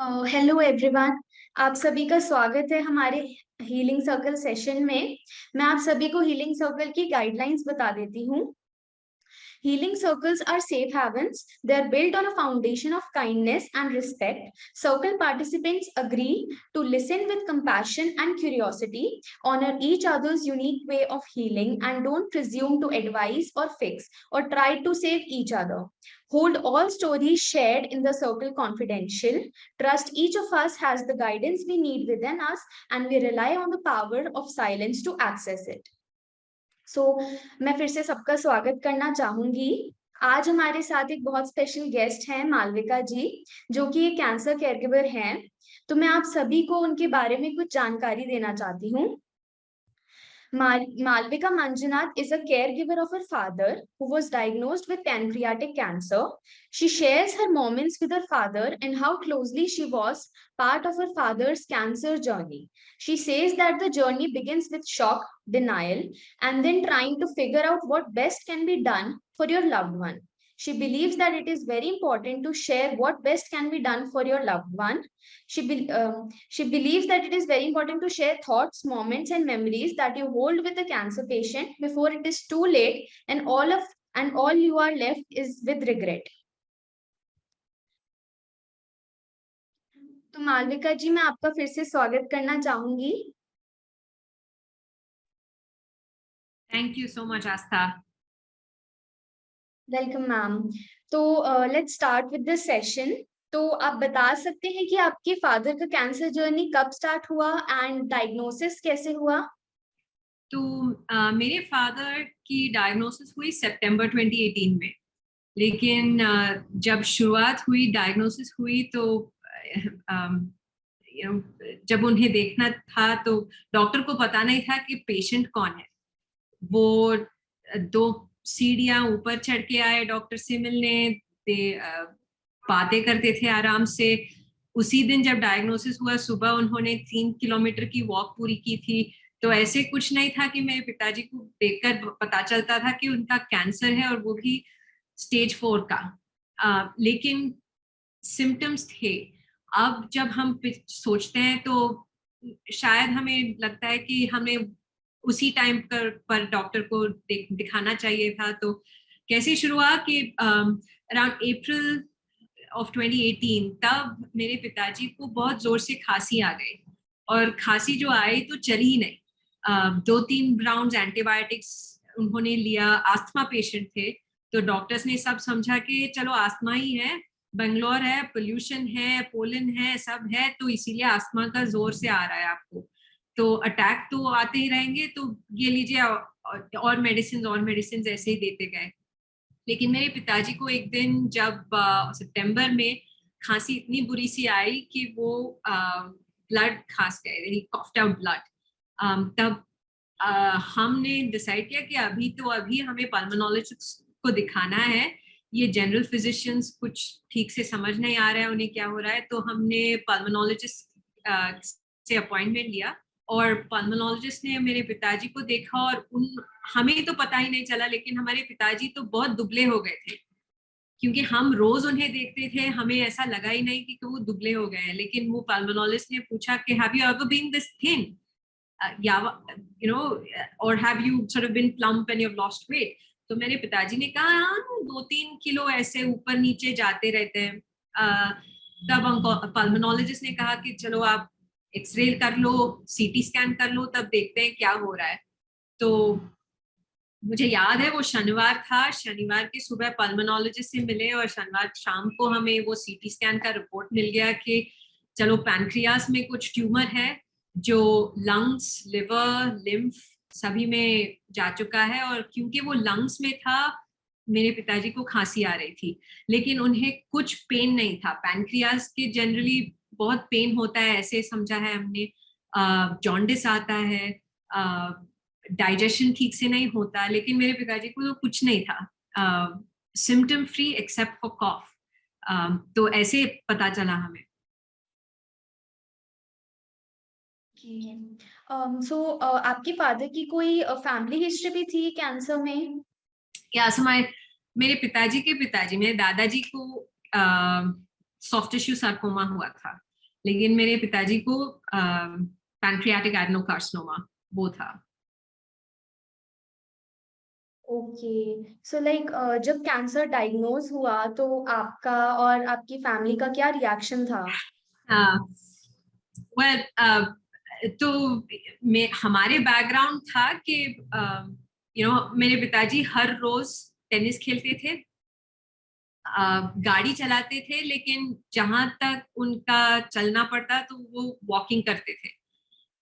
Hello everyone. आप सभी का स्वागत है हमारे हीलिंग सर्कल सेशन में। मैं आप सभी को हीलिंग सर्कल की गाइडलाइंस बता देती हूँ। Healing circles are safe havens. They are built on a foundation of kindness and respect. Circle participants agree to listen with compassion and curiosity, honor each other's unique way of healing, and don't presume to advise or fix or try to save each other. Hold all stories shared in the circle confidential. Trust each of us has the guidance we need within us, and we rely on the power of silence to access it. मैं फिर से सबका स्वागत करना चाहूंगी। आज हमारे साथ एक बहुत स्पेशल गेस्ट हैं, मालविका जी, जो कि एक कैंसर केयरगिवर हैं। तो मैं आप सभी को उनके बारे में कुछ जानकारी देना चाहती हूँ। Malvika Manjunath is a caregiver of her father who was diagnosed with pancreatic cancer. She shares her moments with her father and how closely she was part of her father's cancer journey. She says that the journey begins with shock, denial, and then trying to figure out what best can be done for your loved one. She believes that it is very important to share what best can be done for your loved one. She believes that it is very important to share thoughts, moments, and memories that you hold with a cancer patient before it is too late and all you are left is with regret. तो मालविका जी, मैं आपका फिर से स्वागत करना चाहूंगी। Thank you so much, Astha. Welcome ma'am. तो let's start with the session. तो आप बता सकते हैं कि आपके फादर का कैंसर जर्नी कब स्टार्ट हुआ एंड डायग्नोसिस कैसे हुआ? तो मेरे फादर की डायग्नोसिस हुई सितंबर 2018 में, लेकिन जब शुरुआत हुई, डायग्नोसिस हुई, तो जब उन्हें देखना था तो डॉक्टर को पता नहीं था कि पेशेंट कौन है। वो 2 सीढ़ियां ऊपर चढ़ के आए डॉक्टर से मिलने, बातें करते थे आराम से। उसी दिन जब डायग्नोसिस हुआ, सुबह उन्होंने 3 किलोमीटर की वॉक पूरी की थी। तो ऐसे कुछ नहीं था कि मेरे पिताजी को देखकर पता चलता था कि उनका कैंसर है, और वो भी स्टेज 4 का। लेकिन सिम्टम्स थे। अब जब हम सोचते हैं तो शायद हमें लगता है कि हमें उसी टाइम पर डॉक्टर को दिखाना चाहिए था। तो कैसे शुरू हुआ कि अराउंड अप्रैल ऑफ 2018 तब मेरे पिताजी को बहुत जोर से खांसी आ गई, और खांसी जो आई तो चली ही नहीं। 2-3 राउंड एंटीबायोटिक्स उन्होंने लिया। आस्थमा पेशेंट थे, तो डॉक्टर्स ने सब समझा कि चलो आस्थमा ही है, बेंगलोर है, पोल्यूशन है, पोलन है, सब है, तो इसीलिए आस्थमा का जोर से आ रहा है आपको। तो अटैक तो आते ही रहेंगे, तो ये लीजिए, और मेडिसिन ऐसे ही देते गए। लेकिन मेरे पिताजी को एक दिन जब सितंबर में खांसी इतनी बुरी सी आई कि वो ब्लड खास गए, ही कॉफ्ड आउट ब्लड। तब हमने डिसाइड किया कि अभी हमें पल्मोनोलॉजिस्ट को दिखाना है। ये जनरल फिजिशियंस कुछ ठीक से समझ नहीं आ रहा है उन्हें क्या हो रहा है। तो हमने पल्मोनोलॉजिस्ट से अपॉइंटमेंट लिया, और पल्मोनोलॉजिस्ट ने मेरे पिताजी को देखा, और हमें तो पता ही नहीं चला, लेकिन हमारे पिताजी तो बहुत दुबले हो गए थे, क्योंकि हम रोज उन्हें देखते थे। हमें ऐसा लगा ही नहीं कि वो दुबले हो गए हैं। लेकिन वो पल्मोनोलॉजिस्ट ने पूछा कि have you ever been this thin, और have you sort of been plump and you have lost weight? तो मेरे पिताजी ने कहा, हाँ, 2-3 किलो ऐसे ऊपर नीचे जाते रहते हैं। तब हमको पल्मोनोलॉजिस्ट ने कहा कि चलो आप एक्सरे कर लो, सीटी स्कैन कर लो, तब देखते हैं क्या हो रहा है। तो मुझे याद है वो शनिवार था, शनिवार की सुबह पल्मोनोलॉजिस्ट से मिले, और शनिवार शाम को हमें वो सीटी स्कैन का रिपोर्ट मिल गया कि चलो पैनक्रियास में कुछ ट्यूमर है जो लंग्स, लिवर, लिम्फ सभी में जा चुका है। और क्योंकि वो लंग्स में था, मेरे पिताजी को खांसी आ रही थी, लेकिन उन्हें कुछ पेन नहीं था। पैनक्रियास के जनरली बहुत पेन होता है, ऐसे समझा है हमने। जॉन्डिस आता है, डाइजेशन ठीक से नहीं होता, लेकिन मेरे पिताजी को तो कुछ नहीं था, सिम्टम फ्री एक्सेप्ट फॉर कॉफ। तो ऐसे पता चला हमें। आपके फादर की कोई फैमिली हिस्ट्री भी थी कैंसर में? या मेरे पिताजी के पिताजी, मेरे दादाजी को सॉफ्ट टिश्यू सार्कोमा हुआ था। लेकिन मेरे पिताजी को पैंक्रियाटिक एडेनोकार्सिनोमा वो था। ओके, सो लाइक जब कैंसर डायग्नोज हुआ तो आपका और आपकी फैमिली का क्या रिएक्शन था? वेल तो हमारे बैकग्राउंड था कि मेरे पिताजी हर रोज टेनिस खेलते थे, गाड़ी चलाते थे, लेकिन जहां तक उनका चलना पड़ता तो वो वॉकिंग करते थे।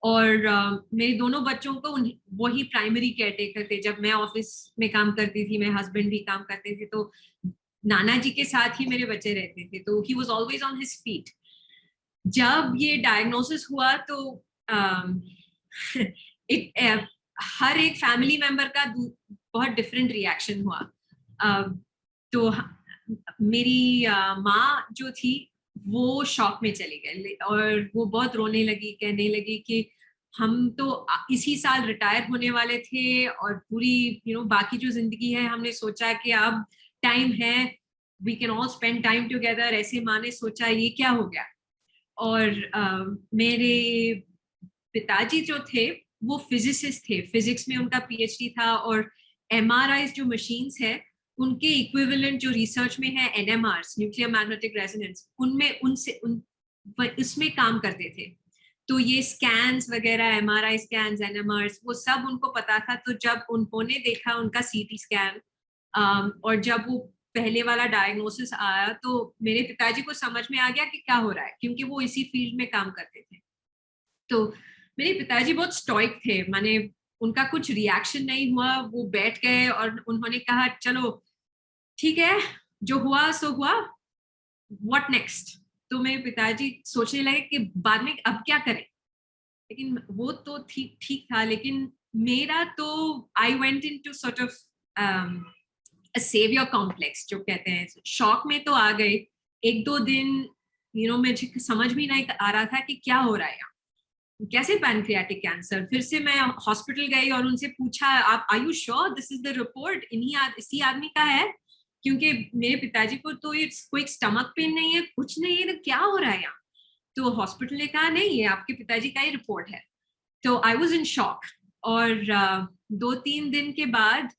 और मेरे दोनों बच्चों को वही प्राइमरी केयर टेकर थे। जब मैं ऑफिस में काम करती थी, मेरे हस्बैंड भी काम करते थे, तो नाना जी के साथ ही मेरे बच्चे रहते थे, तो he was always on his feet. जब ये डायग्नोसिस हुआ तो हर एक फैमिली मेंबर का बहुत डिफरेंट रिएक्शन हुआ। तो मेरी माँ जो थी वो शॉक में चली गई और वो बहुत रोने लगी, कहने लगी कि हम तो इसी साल रिटायर होने वाले थे और पूरी बाकी जो जिंदगी है हमने सोचा कि अब टाइम है, we can all spend time together. ऐसे माँ ने सोचा ये क्या हो गया। और मेरे पिताजी जो थे वो फिजिसिस्ट थे, फिजिक्स में उनका पीएचडी था, और एमआरआई जो मशीन्स है उनके इक्विवेलेंट जो रिसर्च में है एनएमआरस, न्यूक्लियर मैग्नेटिक रेजोनेंस, उनमें उसमें काम करते थे। तो ये स्कैन्स वगैरह, एमआरआई स्कैन्स, एनएमआरस, वो सब उनको पता था। तो जब उन्होंने देखा उनका सीटी स्कैन और जब वो पहले वाला डायग्नोसिस आया तो मेरे पिताजी को समझ में आ गया कि क्या हो रहा है, क्योंकि वो इसी फील्ड में काम करते थे। तो मेरे पिताजी बहुत स्टॉइक थे, माने उनका कुछ रिएक्शन नहीं हुआ, वो बैठ गए और उन्होंने कहा चलो ठीक है, जो हुआ सो हुआ, व्हाट नेक्स्ट। तो मेरे पिताजी सोचने लगे कि बाद में अब क्या करें। लेकिन वो तो ठीक ठीक था, लेकिन मेरा तो I went into sort of saviour complex जो कहते हैं। शॉक में तो आ गए एक दो दिन, मुझे समझ भी नहीं आ रहा था कि क्या हो रहा है यहाँ, कैसे पैनक्रियाटिक कैंसर। फिर से मैं हॉस्पिटल गई और उनसे पूछा, आप are you sure this is the report, इसी आदमी का है, क्योंकि मेरे पिताजी को तो ये कोई स्टमक पेन नहीं है, कुछ नहीं है, तो क्या हो रहा है यहाँ। तो हॉस्पिटल ने कहा नहीं, ये आपके पिताजी का ही रिपोर्ट है। तो आई वॉज इन शॉक। और 2-3 दिन के बाद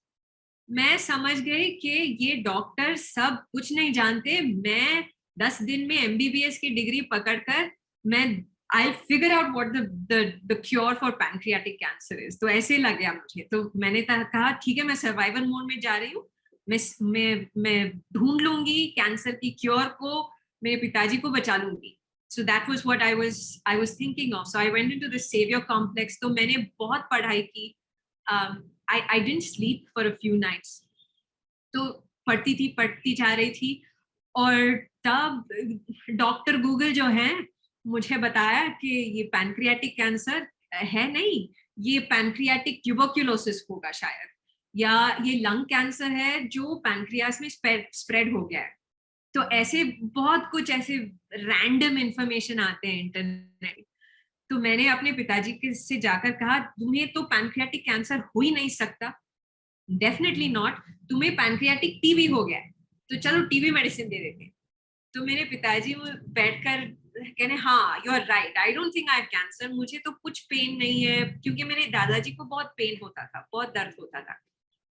मैं समझ गई कि ये डॉक्टर सब कुछ नहीं जानते। मैं 10 दिन में एमबीबीएस की डिग्री पकड़कर मैं I figure out what the cure for pancreatic cancer is. तो ऐसे लग गया मुझे। तो मैंने कहा ठीक है, मैं सर्वाइवल मोड में जा रही हूँ, मैं ढूंढ लूंगी कैंसर की क्योर को, मेरे पिताजी को बचा लूंगी। So that was what I was thinking of. So I went into the Savior complex. तो मैंने बहुत पढ़ाई की. I didn't sleep for a few nights. तो पढ़ती जा रही थी, और तब डॉक्टर गूगल जो है मुझे बताया कि ये पैनक्रियाटिक कैंसर है नहीं, ये पैनक्रियाटिक ट्यूबरक्यूलोसिस होगा शायद, या ये लंग कैंसर है जो पैनक्रियास में स्प्रेड हो गया है। तो ऐसे बहुत कुछ ऐसे रैंडम इंफॉर्मेशन आते हैं इंटरनेट। तो मैंने अपने पिताजी से जाकर कहा, तुम्हें तो पैनक्रियाटिक कैंसर हो ही नहीं सकता, डेफिनेटली नॉट, तुम्हें पैनक्रियाटिक टीबी हो गया है, तो चलो टीबी मेडिसिन दे देते हैं। तो मेरे पिताजी बैठकर कहने, हाँ you are right, I don't think I have cancer, मुझे तो कुछ पेन नहीं है, क्योंकि मेरे दादाजी को बहुत पेन होता था, बहुत दर्द होता था।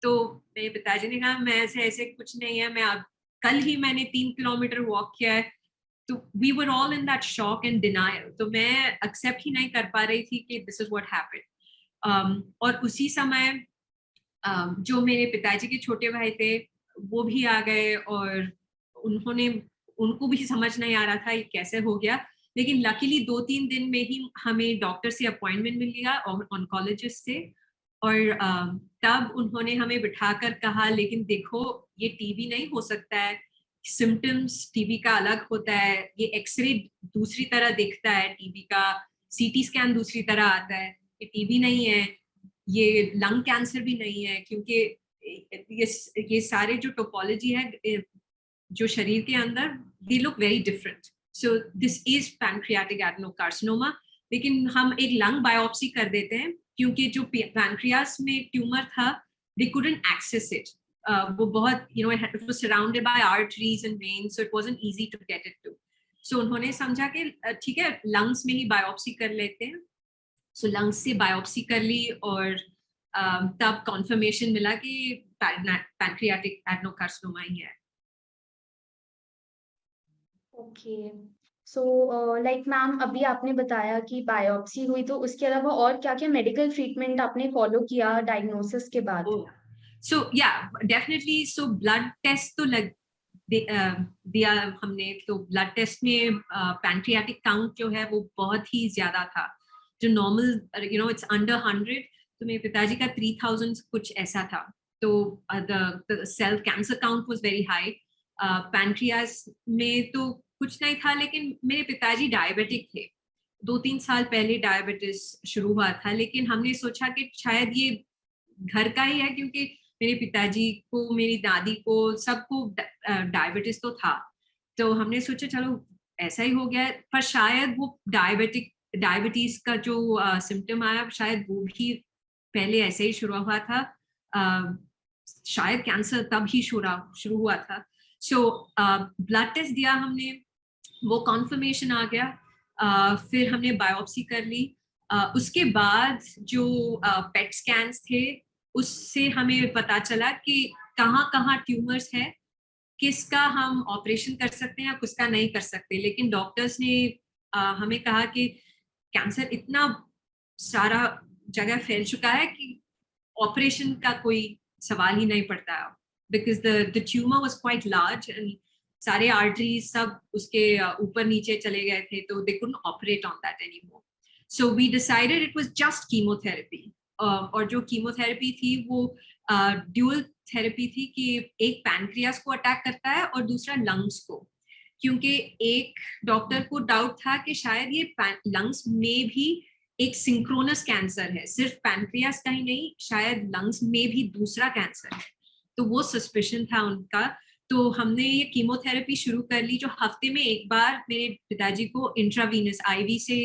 तो मेरे पिताजी ने कहा, मैं ऐसे कुछ नहीं है, मैं अब कल ही मैंने 3 किलोमीटर वॉक किया है। तो we were all in that shock and denial. तो मैं एक्सेप्ट ही नहीं कर पा रही थी कि दिस इज व्हाट हैपेंड। और उसी समय जो मेरे पिताजी के छोटे भाई थे वो भी आ गए, और उनको भी समझ नहीं आ रहा था ये कैसे हो गया। लेकिन लकीली 2-3 दिन में ही हमें डॉक्टर से अपॉइंटमेंट मिल गया, और ऑन्कोलॉजिस्ट से। और तब उन्होंने हमें बिठाकर कहा, लेकिन देखो ये टीबी नहीं हो सकता है, सिम्टम्स टीबी का अलग होता है, ये एक्सरे दूसरी तरह दिखता है टीबी का, सीटी स्कैन दूसरी तरह आता है, ये टीबी नहीं है, ये लंग कैंसर भी नहीं है, क्योंकि ये सारे जो टोपोलॉजी है जो शरीर के अंदर, they look very different. So this is pancreatic adenocarcinoma. लेकिन हम एक लंग बायोप्सी कर देते हैं, क्योंकि जो पैनक्रियास में ट्यूमर था, दे कुडंट एक्सेस इट। वो बहुत it was surrounded by arteries and veins, so it wasn't easy to get it to. सो उन्होंने समझा कि ठीक है, लंग्स में ही बायोप्सी कर लेते हैं। सो लंग्स से बायोप्सी कर ली और तब कॉन्फर्मेशन मिला कि पैंक्रियाटिक एडनोकार्सिनोमा ही है। ओके, सो लाइक मैम, अभी आपने बताया कि बायोप्सी हुई, तो उसके अलावा और क्या क्या मेडिकल ट्रीटमेंट आपने फॉलो किया डायग्नोसिस के बाद? सो या डेफिनेटली, सो ब्लड टेस्ट तो दिया हमने। तो ब्लड टेस्ट में पैंक्रियाटिक काउंट जो है वो बहुत ही ज्यादा था, जो नॉर्मल इट्स अंडर 100। तो मेरे पिताजी का 3000 कुछ ऐसा था। तो the cell cancer count was very high. Pancreas में तो कुछ नहीं था, लेकिन मेरे पिताजी डायबिटिक थे। 2-3 साल पहले डायबिटीज शुरू हुआ था, लेकिन हमने सोचा कि शायद ये घर का ही है, क्योंकि मेरे पिताजी को, मेरी दादी को, सबको डायबिटीज तो था। तो हमने सोचा चलो ऐसा ही हो गया है, पर शायद वो डायबिटीज का जो सिम्टम आया, शायद वो भी पहले ऐसे ही शुरू हुआ था। शायद कैंसर तब ही शुरू हुआ था। सो ब्लड टेस्ट दिया हमने, वो कॉन्फर्मेशन आ गया। फिर हमने बायोप्सी कर ली। उसके बाद जो पेट स्कैन्स थे, उससे हमें पता चला कि कहाँ कहाँ ट्यूमर्स है, किसका हम ऑपरेशन कर सकते हैं या किसका नहीं कर सकते। लेकिन डॉक्टर्स ने हमें कहा कि कैंसर इतना सारा जगह फैल चुका है कि ऑपरेशन का कोई सवाल ही नहीं पड़ता, because the tumour was quite large and सारे आर्टरीज सब उसके ऊपर नीचे चले गए थे, तो they couldn't operate on that anymore. So we decided it was just chemotherapy. और जो कीमोथेरेपी थी वो ड्यूअल थेरेपी थी कि एक पैनक्रियास को अटैक करता है और दूसरा लंग्स को, क्योंकि एक डॉक्टर को डाउट था कि शायद ये लंग्स में भी एक सिंक्रोनस कैंसर है, सिर्फ पैनक्रियास का ही नहीं, शायद लंग्स में भी दूसरा कैंसर है। तो वो सस्पिशन था उनका। तो हमने ये कीमोथेरेपी शुरू कर ली, जो हफ्ते में एक बार मेरे पिताजी को इंट्रावीनस आईवी से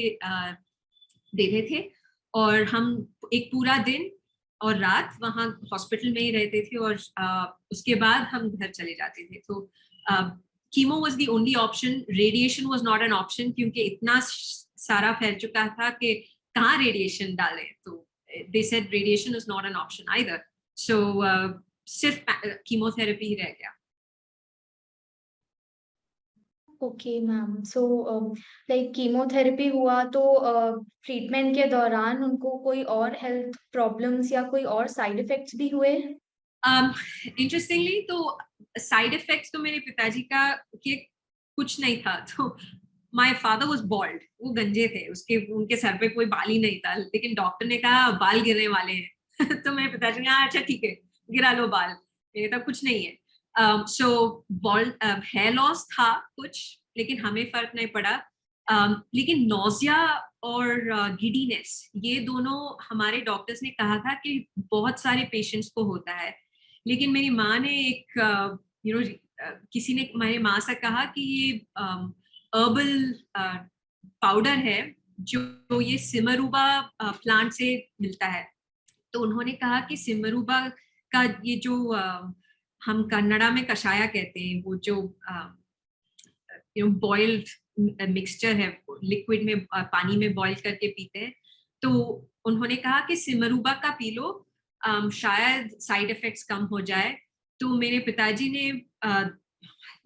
देते थे। और हम एक पूरा दिन और रात वहाँ हॉस्पिटल में ही रहते थे, और उसके बाद हम घर चले जाते थे। तो chemo was the only option. Radiation was not an option, क्योंकि इतना सारा फैल चुका था कि कहाँ रेडिएशन डालें। तो they said radiation is not an option either. So सिर्फ कीमोथेरेपी ही रह गया। Okay ma'am, so like chemotherapy हुआ, तो ट्रीटमेंट के दौरान उनको कोई और हेल्थ प्रॉब्लम्स या कोई और साइड इफेक्ट्स भी हुए? इंटरेस्टिंगली तो साइड इफेक्ट्स तो मेरे पिताजी का के कुछ नहीं था। तो माय फादर वाज बॉल्ड, वो गंजे थे, उनके सर पे कोई बाल ही नहीं था, लेकिन डॉक्टर ने कहा बाल गिरने वाले हैं। तो मेरे पिताजी ने कहा अच्छा ठीक है, गिरा लो बाल। मैंने कहा कुछ नहीं है। सो बॉल्ड हेयर लॉस था कुछ, लेकिन हमें फर्क नहीं पड़ा। लेकिन नोजिया और गिडीनेस, ये दोनों हमारे डॉक्टर्स ने कहा था कि बहुत सारे पेशेंट्स को होता है। लेकिन मेरी माँ ने एक किसी ने मेरी माँ से कहा कि ये हर्बल पाउडर है, जो ये सिमरूबा प्लांट से मिलता है। तो उन्होंने कहा कि सिमरूबा का ये जो हम कन्नड़ा में कषाया कहते हैं, वो जो बॉइल्ड मिक्सचर है, लिक्विड में पानी में बॉइल करके पीते हैं। तो उन्होंने कहा कि सिमरूबा का पी लो, शायद साइड इफेक्ट्स कम हो जाए। तो मेरे पिताजी ने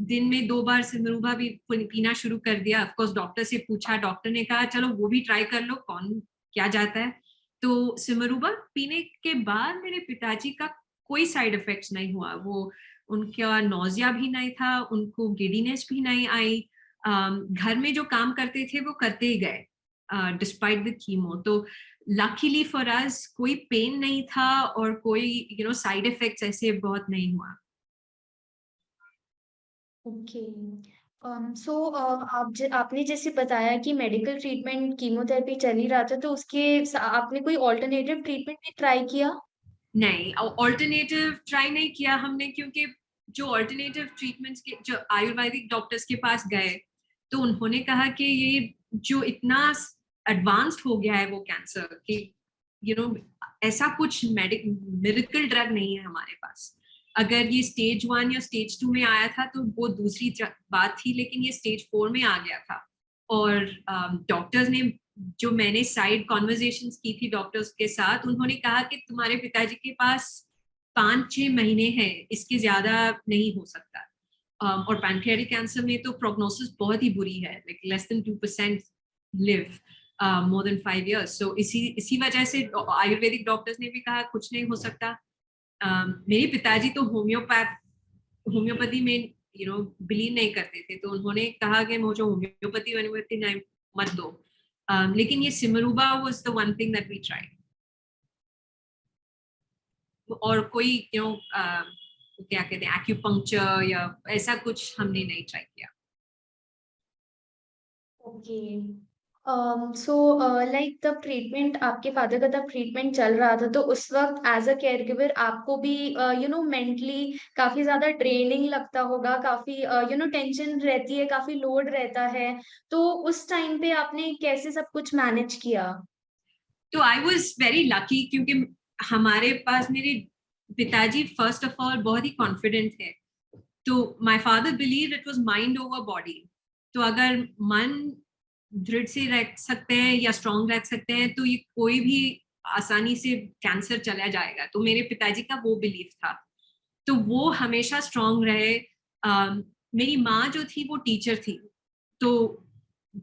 दिन में 2 बार सिमरूबा भी पीना शुरू कर दिया। ऑफ कोर्स डॉक्टर से पूछा, डॉक्टर ने कहा चलो वो भी ट्राई कर लो, कौन क्या जाता है। तो सिमरूबा पीने के बाद मेरे पिताजी का कोई साइड इफेक्ट्स नहीं हुआ। वो उनका नोजिया भी नहीं था, उनको गिडीनेस भी नहीं आई। घर में जो काम करते थे वो करते ही गए डिस्पाइट द कीमो। तो लकीली फॉर अस कोई पेन नहीं था और कोई साइड इफेक्ट्स ऐसे बहुत नहीं हुआ। ओके, सो आपने जैसे बताया कि मेडिकल ट्रीटमेंट कीमोथेरेपी चल ही रहा था, तो आपने कोई ऑल्टरनेटिव ट्रीटमेंट भी ट्राई किया? नहीं, ऑल्टरनेटिव ट्राई नहीं किया हमने, क्योंकि जो ऑल्टरनेटिव ट्रीटमेंट्स के जो आयुर्वेदिक डॉक्टर्स के पास गए, तो उन्होंने कहा कि ये जो इतना एडवांस्ड हो गया है वो कैंसर कि ऐसा कुछ मिरेकल ड्रग नहीं है हमारे पास। अगर ये स्टेज 1 या स्टेज 2 में आया था तो वो दूसरी बात थी, लेकिन ये स्टेज 4 में आ गया था। और डॉक्टर्स ने, जो मैंने साइड कॉन्वर्जेशंस की थी डॉक्टर्स के साथ, उन्होंने कहा कि तुम्हारे पिताजी के पास 5-6 महीने हैं, इसके ज्यादा नहीं हो सकता। और पैनक्रियाटिक कैंसर में तो प्रोग्नोसिस बहुत ही बुरी है, like less than 2% live more than 5 years। सो इसी वजह से आयुर्वेदिक डॉक्टर्स ने भी कहा कुछ नहीं हो सकता। मेरे पिताजी तो होम्योपैथी में बिलीव नहीं करते थे, तो उन्होंने कहा कि मुझे होम्योपैथी नहीं मत दो। लेकिन ये simarouba was the one thing that we tried. और कोई क्या कहते हैं एक्यूपंक्चर या ऐसा कुछ हमने नहीं ट्राई किया। ओके। सो लाइक तब ट्रीटमेंट, आपके फादर का तब ट्रीटमेंट चल रहा था, तो उस वक्त एज अ केयर गिवर आपको भी मेंटली काफी ज्यादा ड्रेनिंग लगता होगा, काफी टेंशन रहती है, काफी लोड रहता है, तो उस टाइम पे आपने कैसे सब कुछ मैनेज किया? तो आई वॉज वेरी लकी, क्योंकि हमारे पास मेरे पिताजी फर्स्ट ऑफ ऑल बहुत ही कॉन्फिडेंट थे। तो my father believe it was mind over body. तो अगर मन दृढ़ से रख सकते हैं या स्ट्रांग रख सकते हैं तो ये कोई भी आसानी से कैंसर चला जाएगा। तो मेरे पिताजी का वो बिलीव था, तो वो हमेशा स्ट्रांग रहे। मेरी माँ जो थी वो टीचर थी, तो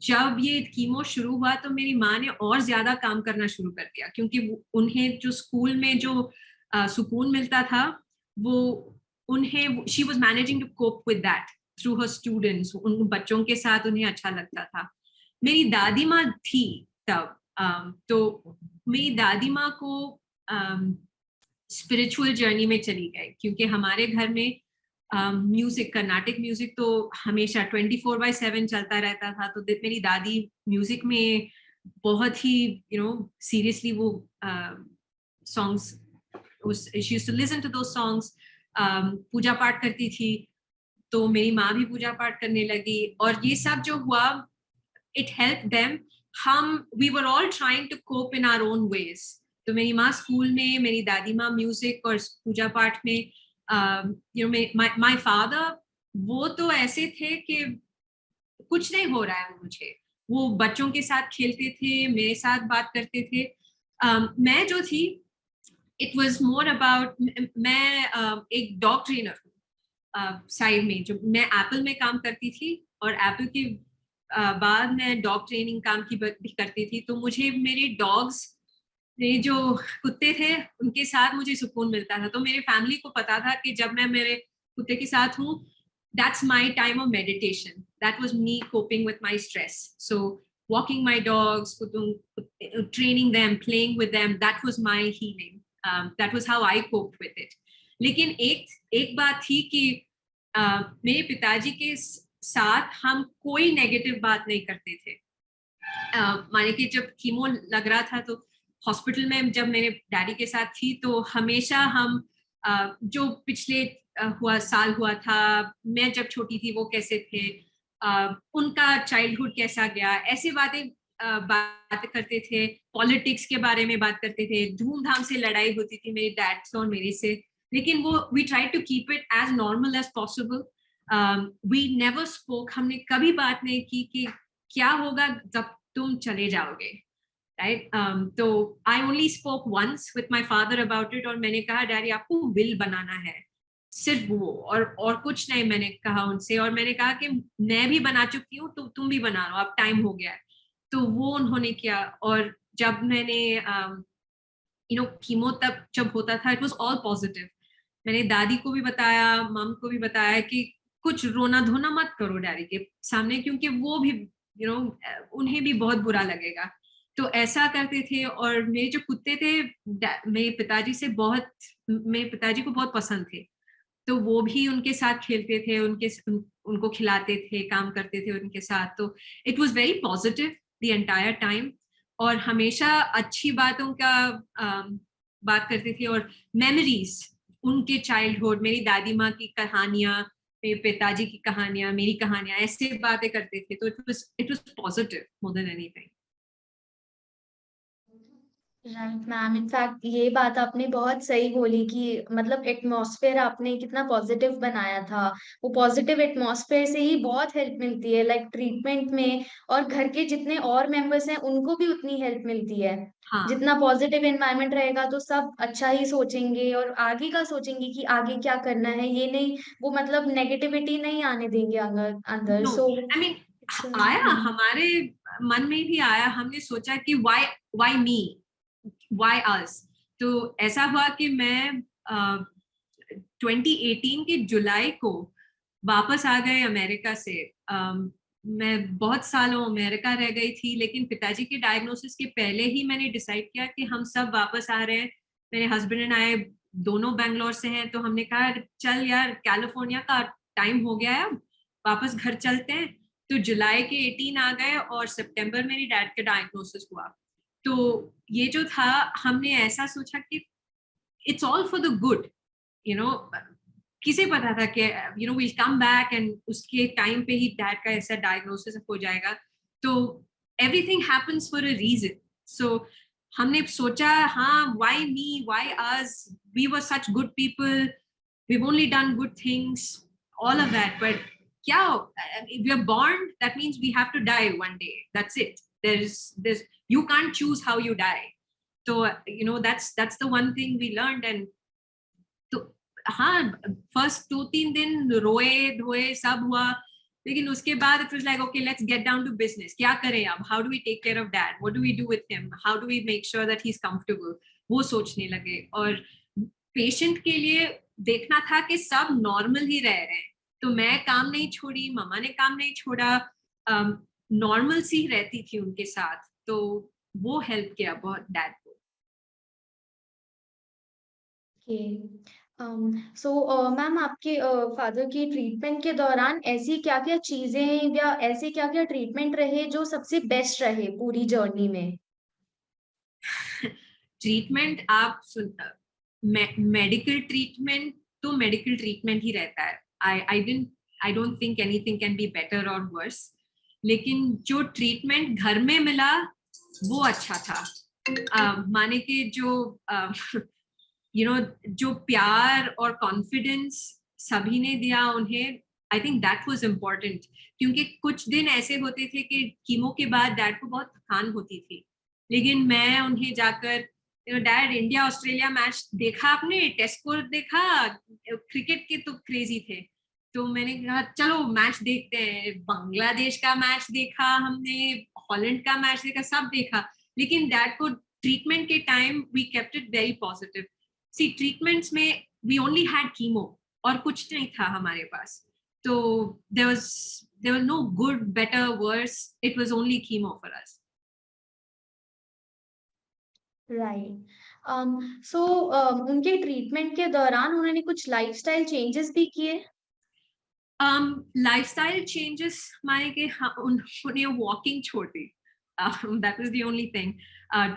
जब ये कीमो शुरू हुआ तो मेरी माँ ने और ज्यादा काम करना शुरू कर दिया, क्योंकि उन्हें जो स्कूल में जो सुकून मिलता था वो उन्हें, she was managing to cope with that through her students. उन बच्चों के साथ उन्हें अच्छा लगता था। मेरी दादी माँ थी तब, तो मेरी दादी माँ को स्पिरिचुअल जर्नी में चली गई, क्योंकि हमारे घर में म्यूजिक, कर्नाटिक म्यूजिक तो हमेशा 24/7 चलता रहता था। तो मेरी दादी म्यूजिक में बहुत ही सीरियसली वो songs, she used to listen to those songs. पूजा पाठ करती थी, तो मेरी माँ भी पूजा पाठ करने लगी, और ये सब जो हुआ it helped them। we were all trying to cope in our own ways। तो मेरी माँ स्कूल में, मेरी दादी माँ म्यूजिक और पूजा पाठ में। my father, वो तो ऐसे थे कि कुछ नहीं हो रहा है मुझे, वो बच्चों के साथ खेलते थे, मेरे साथ बात करते थे। मैं जो थी, इट वॉज मोर अबाउट, मैं एक डॉग ट्रेनर हूँ साइड में, जो मैं एप्पल में काम करती थी, और एप्पल के बाद मैं डॉग ट्रेनिंग काम की भी करती थी। तो मुझे मेरे डॉग्स, मेरे जो कुत्ते थे उनके साथ मुझे सुकून मिलता था। तो मेरे फैमिली को पता था कि जब मैं मेरे कुत्ते के साथ हूँ, that's my time of meditation, that was me coping with my stress। So walking my dogs, training them, playing with them, that was my healing। that was how I coped with it। लेकिन एक बात थी कि मेरे पिताजी के साथ हम कोई नेगेटिव बात नहीं करते थे। माने कि जब कीमो लग रहा था तो हॉस्पिटल में जब मेरे डैडी के साथ थी, तो हमेशा हम जो पिछले साल हुआ था, मैं जब छोटी थी वो कैसे थे, उनका चाइल्डहुड कैसा गया, ऐसी बात करते थे। पॉलिटिक्स के बारे में बात करते थे, धूमधाम से लड़ाई होती थी मेरे डैड से और मेरे से, लेकिन वो we try to keep it as normal as possible. We never spoke, हमने कभी बात नहीं की कि क्या होगा जब तुम चले जाओगे, राइट। तो I only spoke once with my father about it, और मैंने कहा डैडी आपको विल बनाना है, सिर्फ वो, और कुछ नहीं मैंने कहा उनसे। और मैंने कहा कि मैं भी बना चुकी हूँ, तो तुम भी बना लो, अब टाइम हो गया है। तो वो उन्होंने किया। और जब मैंने कीमो तब जब होता था, इट वाज ऑल पॉजिटिव। मैंने दादी को भी बताया, मम को भी बताया कि कुछ रोना धोना मत करो डैडी के सामने, क्योंकि वो भी उन्हें भी बहुत बुरा लगेगा। तो ऐसा करते थे। और मेरे जो कुत्ते थे मेरे पिताजी को बहुत पसंद थे, तो वो भी उनके साथ खेलते थे, उनको खिलाते थे, काम करते थे उनके साथ। तो it was very positive the entire time, और हमेशा अच्छी बातों का बात करते थे। और मेमोरीज उनके चाइल्डहुड, मेरी दादी माँ की कहानियां, मेरे पिताजी की कहानियां, मेरी कहानियां, ऐसे बातें करते थे। तो it was positive more than anything. Right ma'am, in fact ये बात आपने बहुत सही बोली कि मतलब एटमॉस्फेयर आपने कितना पॉजिटिव बनाया था। वो पॉजिटिव एटमॉस्फेयर से ही बहुत हेल्प मिलती है, लाइक ट्रीटमेंट में, और घर के जितने और मेंबर्स हैं उनको भी उतनी हेल्प मिलती है। हाँ। जितना पॉजिटिव एनवायरनमेंट रहेगा तो सब अच्छा ही सोचेंगे और आगे का सोचेंगे कि आगे क्या करना है, ये नहीं, वो मतलब नेगेटिविटी नहीं आने देंगे अंदर अंदर। No, so I mean it's आया हमारे मन में भी आया, हमने सोचा कि व्हाई मी, व्हाई अस। तो ऐसा हुआ कि मैं 2018 के जुलाई को वापस आ गए अमेरिका से। मैं बहुत सालों अमेरिका रह गई थी, लेकिन पिताजी के डायग्नोसिस के पहले ही मैंने डिसाइड किया कि हम सब वापस आ रहे हैं। मेरे हस्बैंड एंड आई दोनों बैंगलोर से हैं, तो हमने कहा चल यार, कैलिफोर्निया का टाइम हो गया है, वापस घर चलते हैं। तो जुलाई के 18 आ गए और सितंबर मेरी डैड का डायग्नोसिस हुआ। तो ये जो था, हमने ऐसा सोचा कि it's all for the good, you know. किसे पता था कि विल कम बैक एंड उसके टाइम पे ही डैड का ऐसा डायग्नोसिस हो जाएगा। तो everything happens for a reason. So हमने सोचा, हाँ, why me, why us, we were such good people, we've only done good things, all of that. But yeah, if we're born, that means we have to die one day. That's it. There's you can't choose how you die. So that's the one thing we learned. And तो हाँ, first 2-3 दिन रोए धोए सब हुआ, लेकिन उसके बाद it was like okay, let's get down to business. क्या करें अब, how do we take care of dad, what do we do with him, how do we make sure that he is comfortable, वो सोचने लगे। और patient के लिए देखना था कि सब नॉर्मल ही रह रहे हैं। तो मैं काम नहीं छोड़ी, मम्मा ने काम नहीं छोड़ा, नॉर्मल सी रहती थी उनके साथ। तो वो हेल्प किया बहुत डैड को। सो मैम, आपके फादर की ट्रीटमेंट के दौरान ऐसी क्या क्या चीजें या ऐसे क्या क्या ट्रीटमेंट रहे जो सबसे बेस्ट रहे पूरी जर्नी में? ट्रीटमेंट आप सुन, मेडिकल ट्रीटमेंट तो मेडिकल ट्रीटमेंट ही रहता है। आई don't think anything can be better और वर्स। लेकिन जो ट्रीटमेंट घर में मिला वो अच्छा था। माने कि जो जो प्यार और कॉन्फिडेंस सभी ने दिया उन्हें, I think that was important. क्योंकि कुछ दिन ऐसे होते थे कि कीमो के बाद डैड को बहुत थकान होती थी, लेकिन मैं उन्हें जाकर, डैड, इंडिया ऑस्ट्रेलिया मैच देखा आपने, टेस्ट स्कोर देखा, क्रिकेट के तो क्रेजी थे। तो मैंने कहा चलो मैच देखते हैं। बांग्लादेश का मैच देखा हमने, हॉलैंड का मैच देखा, सब देखा। लेकिन डैड को ट्रीटमेंट के time we kept it very positive. See, treatments में वी ओनली हैड कीमो और कुछ नहीं था हमारे पास। तो there was no good, better, worse. It was only chemo for us. Right. So उनके ट्रीटमेंट के दौरान उन्होंने कुछ लाइफस्टाइल चेंजेस भी किए? लाइफस्टाइल चेंजेस माने कि उन्होंने वॉकिंग छोड़ दी। That was the only thing.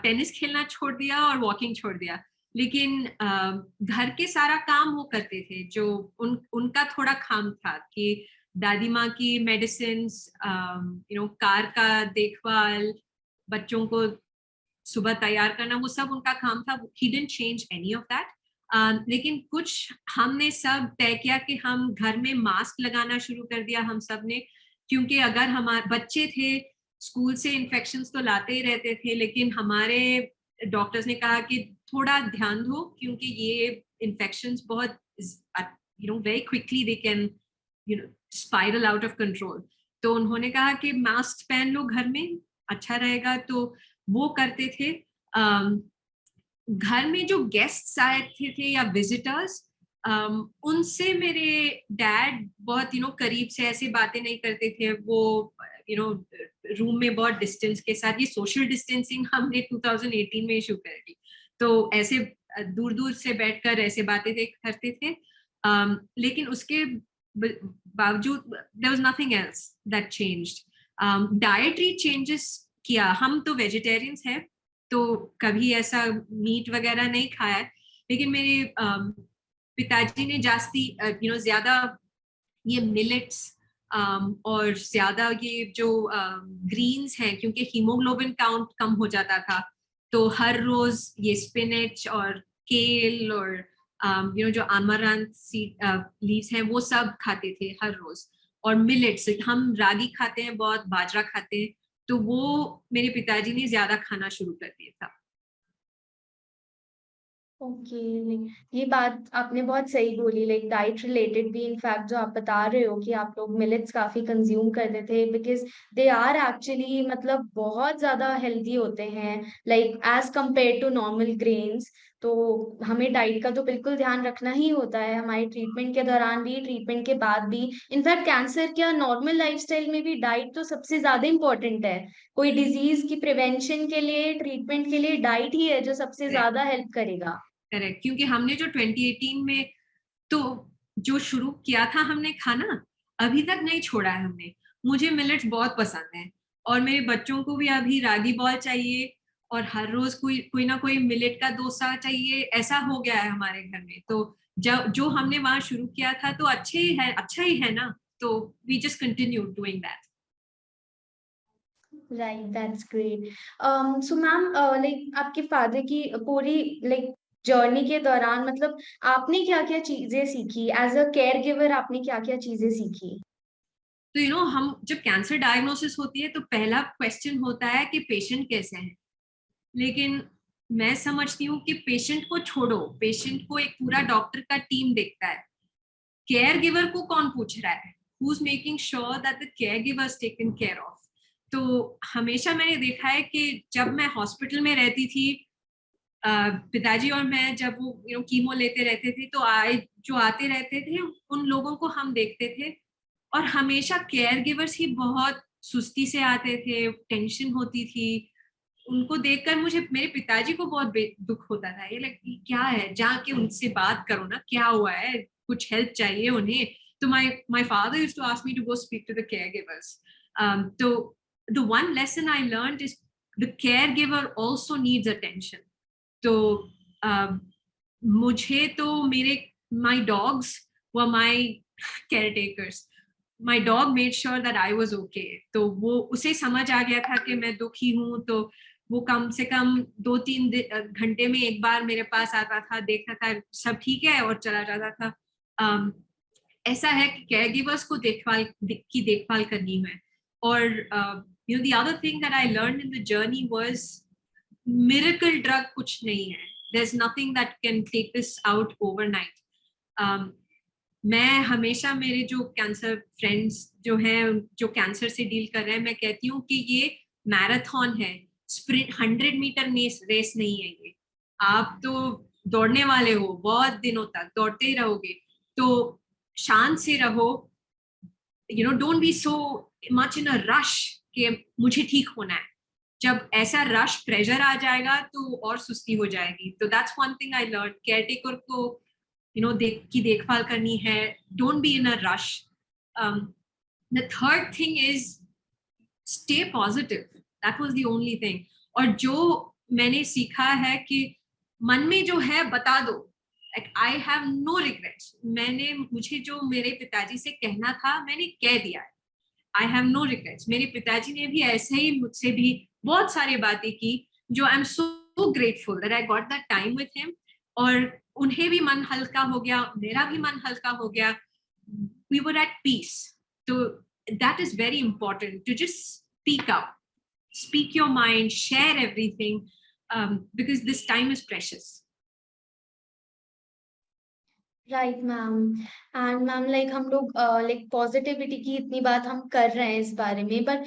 Tennis खेलना छोड़ दिया और वॉकिंग छोड़ दिया। लेकिन घर के सारा काम वो करते थे, जो उनका थोड़ा काम था कि दादी माँ की मेडिसिन, कार का देखभाल, बच्चों को सुबह तैयार करना, वो सब उनका काम था। He didn't change any of that. लेकिन कुछ हमने सब तय किया कि हम घर में मास्क लगाना शुरू कर दिया हम सब ने। क्योंकि अगर हमारे बच्चे थे, स्कूल से इन्फेक्शंस तो लाते ही रहते थे, लेकिन हमारे डॉक्टर्स ने कहा कि थोड़ा ध्यान दो, क्योंकि ये इन्फेक्शंस बहुत very quickly they can spiral out of control. तो उन्होंने कहा कि मास्क पहन लो घर में, अच्छा रहेगा। तो वो करते थे। घर में जो गेस्ट्स आए थे या विजिटर्स, उनसे मेरे डैड बहुत करीब से ऐसे बातें नहीं करते थे। वो रूम में बहुत डिस्टेंस के साथ, ये सोशल डिस्टेंसिंग हमने 2018 में इशू कर दी। तो ऐसे दूर दूर से बैठकर ऐसे बातें करते थे। लेकिन उसके बावजूद there was nothing else that changed. Dietary changes किया। हम तो वेजिटेरियंस हैं, तो कभी ऐसा मीट वगैरह नहीं खाया है। लेकिन मेरे पिताजी ने ज्यादा ये मिलेट्स और ज्यादा ये जो ग्रीन्स हैं, क्योंकि हीमोग्लोबिन काउंट कम हो जाता था, तो हर रोज ये स्पिनच और केल और जो अमरंथ लीव्स हैं वो सब खाते थे हर रोज। और मिलेट्स, हम रागी खाते हैं बहुत, बाजरा खाते हैं, तो वो मेरे पिताजी ने ज्यादा खाना शुरू कर दिया था। ओके, ये बात आपने बहुत सही बोली, लाइक डाइट रिलेटेड भी इनफैक्ट जो आप बता रहे हो कि आप लोग मिलेट्स काफी कंज्यूम करते थे, बिकॉज दे आर एक्चुअली मतलब बहुत ज्यादा हेल्दी होते हैं, like as compared to normal grains. तो हमें डाइट का तो बिल्कुल ध्यान रखना ही होता है, हमारे ट्रीटमेंट के दौरान भी, ट्रीटमेंट के बाद भी। इनफैक्ट कैंसर क्या नॉर्मल लाइफस्टाइल में भी डाइट तो सबसे ज्यादा इंपॉर्टेंट है। कोई डिजीज की प्रिवेंशन के लिए, ट्रीटमेंट के लिए डाइट ही है जो सबसे ज्यादा हेल्प करेगा। करेक्ट, क्योंकि हमने जो 2018 में तो जो शुरू किया था हमने खाना, अभी तक नहीं छोड़ा है हमने। मुझे मिलेट्स बहुत पसंद है और मेरे बच्चों को भी अभी रागी बॉल चाहिए और हर रोज कोई कोई ना कोई मिलेट का डोसा चाहिए, ऐसा हो गया है हमारे घर में। तो जब जो हमने वहां शुरू किया था तो अच्छे ही है, अच्छा ही है ना, तो we just continue doing that. Right, that's great. So ma'am, like आपके फादर की पूरी लाइक जर्नी के दौरान मतलब आपने क्या क्या चीजें सीखी एज अ केयर गिवर, आपने क्या क्या चीजें सीखी? तो हम जब कैंसर डायग्नोसिस होती है तो पहला क्वेश्चन होता है कि पेशेंट कैसे हैं। लेकिन मैं समझती हूँ कि पेशेंट को छोड़ो, पेशेंट को एक पूरा डॉक्टर का टीम देखता है। केयर गिवर को कौन पूछ रहा है, who is making sure that the care giver is taken care of. तो हमेशा मैंने देखा है कि जब मैं हॉस्पिटल में रहती थी, पिताजी और मैं जब वो कीमो लेते रहते थे, तो जो आते रहते थे उन लोगों को हम देखते थे, और हमेशा केयर गिवर्स ही बहुत सुस्ती से आते थे, टेंशन होती थी उनको देखकर। मुझे, मेरे पिताजी को बहुत दुख होता था, ये लगती क्या है, जाके उनसे बात करो ना, क्या हुआ है, कुछ हेल्प चाहिए उन्हें। तो my father used to ask me to go speak to the caregivers. So the one lesson I learned is the caregiver also needs attention. तो मुझे तो मेरे my dogs were my caretakers. My dog made sure that I was okay. तो वो, उसे समझ आ गया था कि मैं दुखी हूँ, तो वो कम से कम 2-3 घंटे में एक बार मेरे पास आता था, देखता था सब ठीक है और चला जाता था। ऐसा है कि केयर गिवर्स को देखभाल करनी है। और the other thing that I learn in the journey was miracle drug कुछ नहीं है। there's nothing that can take this out overnight. मैं हमेशा मेरे जो कैंसर फ्रेंड्स जो हैं, जो कैंसर से डील कर रहे हैं, मैं कहती हूँ कि ये मैराथन है, स्प्रिंट 100 मीटर रेस नहीं है ये। आप तो दौड़ने वाले हो, बहुत दिनों तक दौड़ते ही रहोगे, तो शांत से रहो। Don't be so much in a rush कि मुझे ठीक होना है। जब ऐसा रश प्रेशर आ जाएगा तो और सुस्ती हो जाएगी। तो that's one thing I learn, care taker को देखभाल करनी है, don't be in a rush. The third thing is stay positive, that was the only thing. और जो मैंने सीखा है कि मन में जो है बता दो, like I have no regrets. मुझे जो मेरे पिताजी से कहना था मैंने कह दिया है, आई हैव नो रिग्रेट्स। मेरे पिताजी ने भी ऐसे ही मुझसे भी बहुत सारी बातें की, जो आई am so grateful that I got that time with him. और उन्हें भी मन हल्का हो गया, मेरा भी मन हल्का हो गया, वी वर एट पीस। तो that is very important to just speak up, speak your mind, share everything, because this time is precious. Right ma'am. And ma'am, like हम लोग लाइक पॉजिटिविटी की इतनी बात हम कर रहे हैं इस बारे में, पर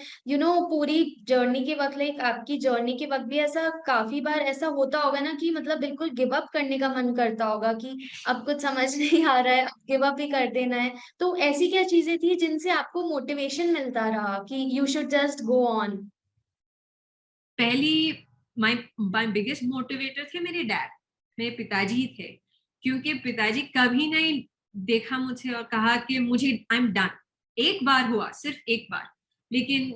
पूरी जर्नी के वक्त, लाइक आपकी जर्नी के वक्त भी ऐसा काफी बार ऐसा होता होगा ना कि मतलब बिल्कुल गिव अप करने का मन करता होगा कि अब कुछ समझ नहीं आ रहा है, अब गिव अप ही कर देना है। तो ऐसी क्या चीजें थी जिनसे आपको मोटिवेशन मिलता रहा कि you should just go on? पहली, माय बिगेस्ट मोटिवेटर थे मेरे डैड, मेरे पिताजी ही थे। क्योंकि पिताजी कभी नहीं देखा मुझे और कहा कि मुझे आई एम डन। एक बार हुआ, सिर्फ एक बार, लेकिन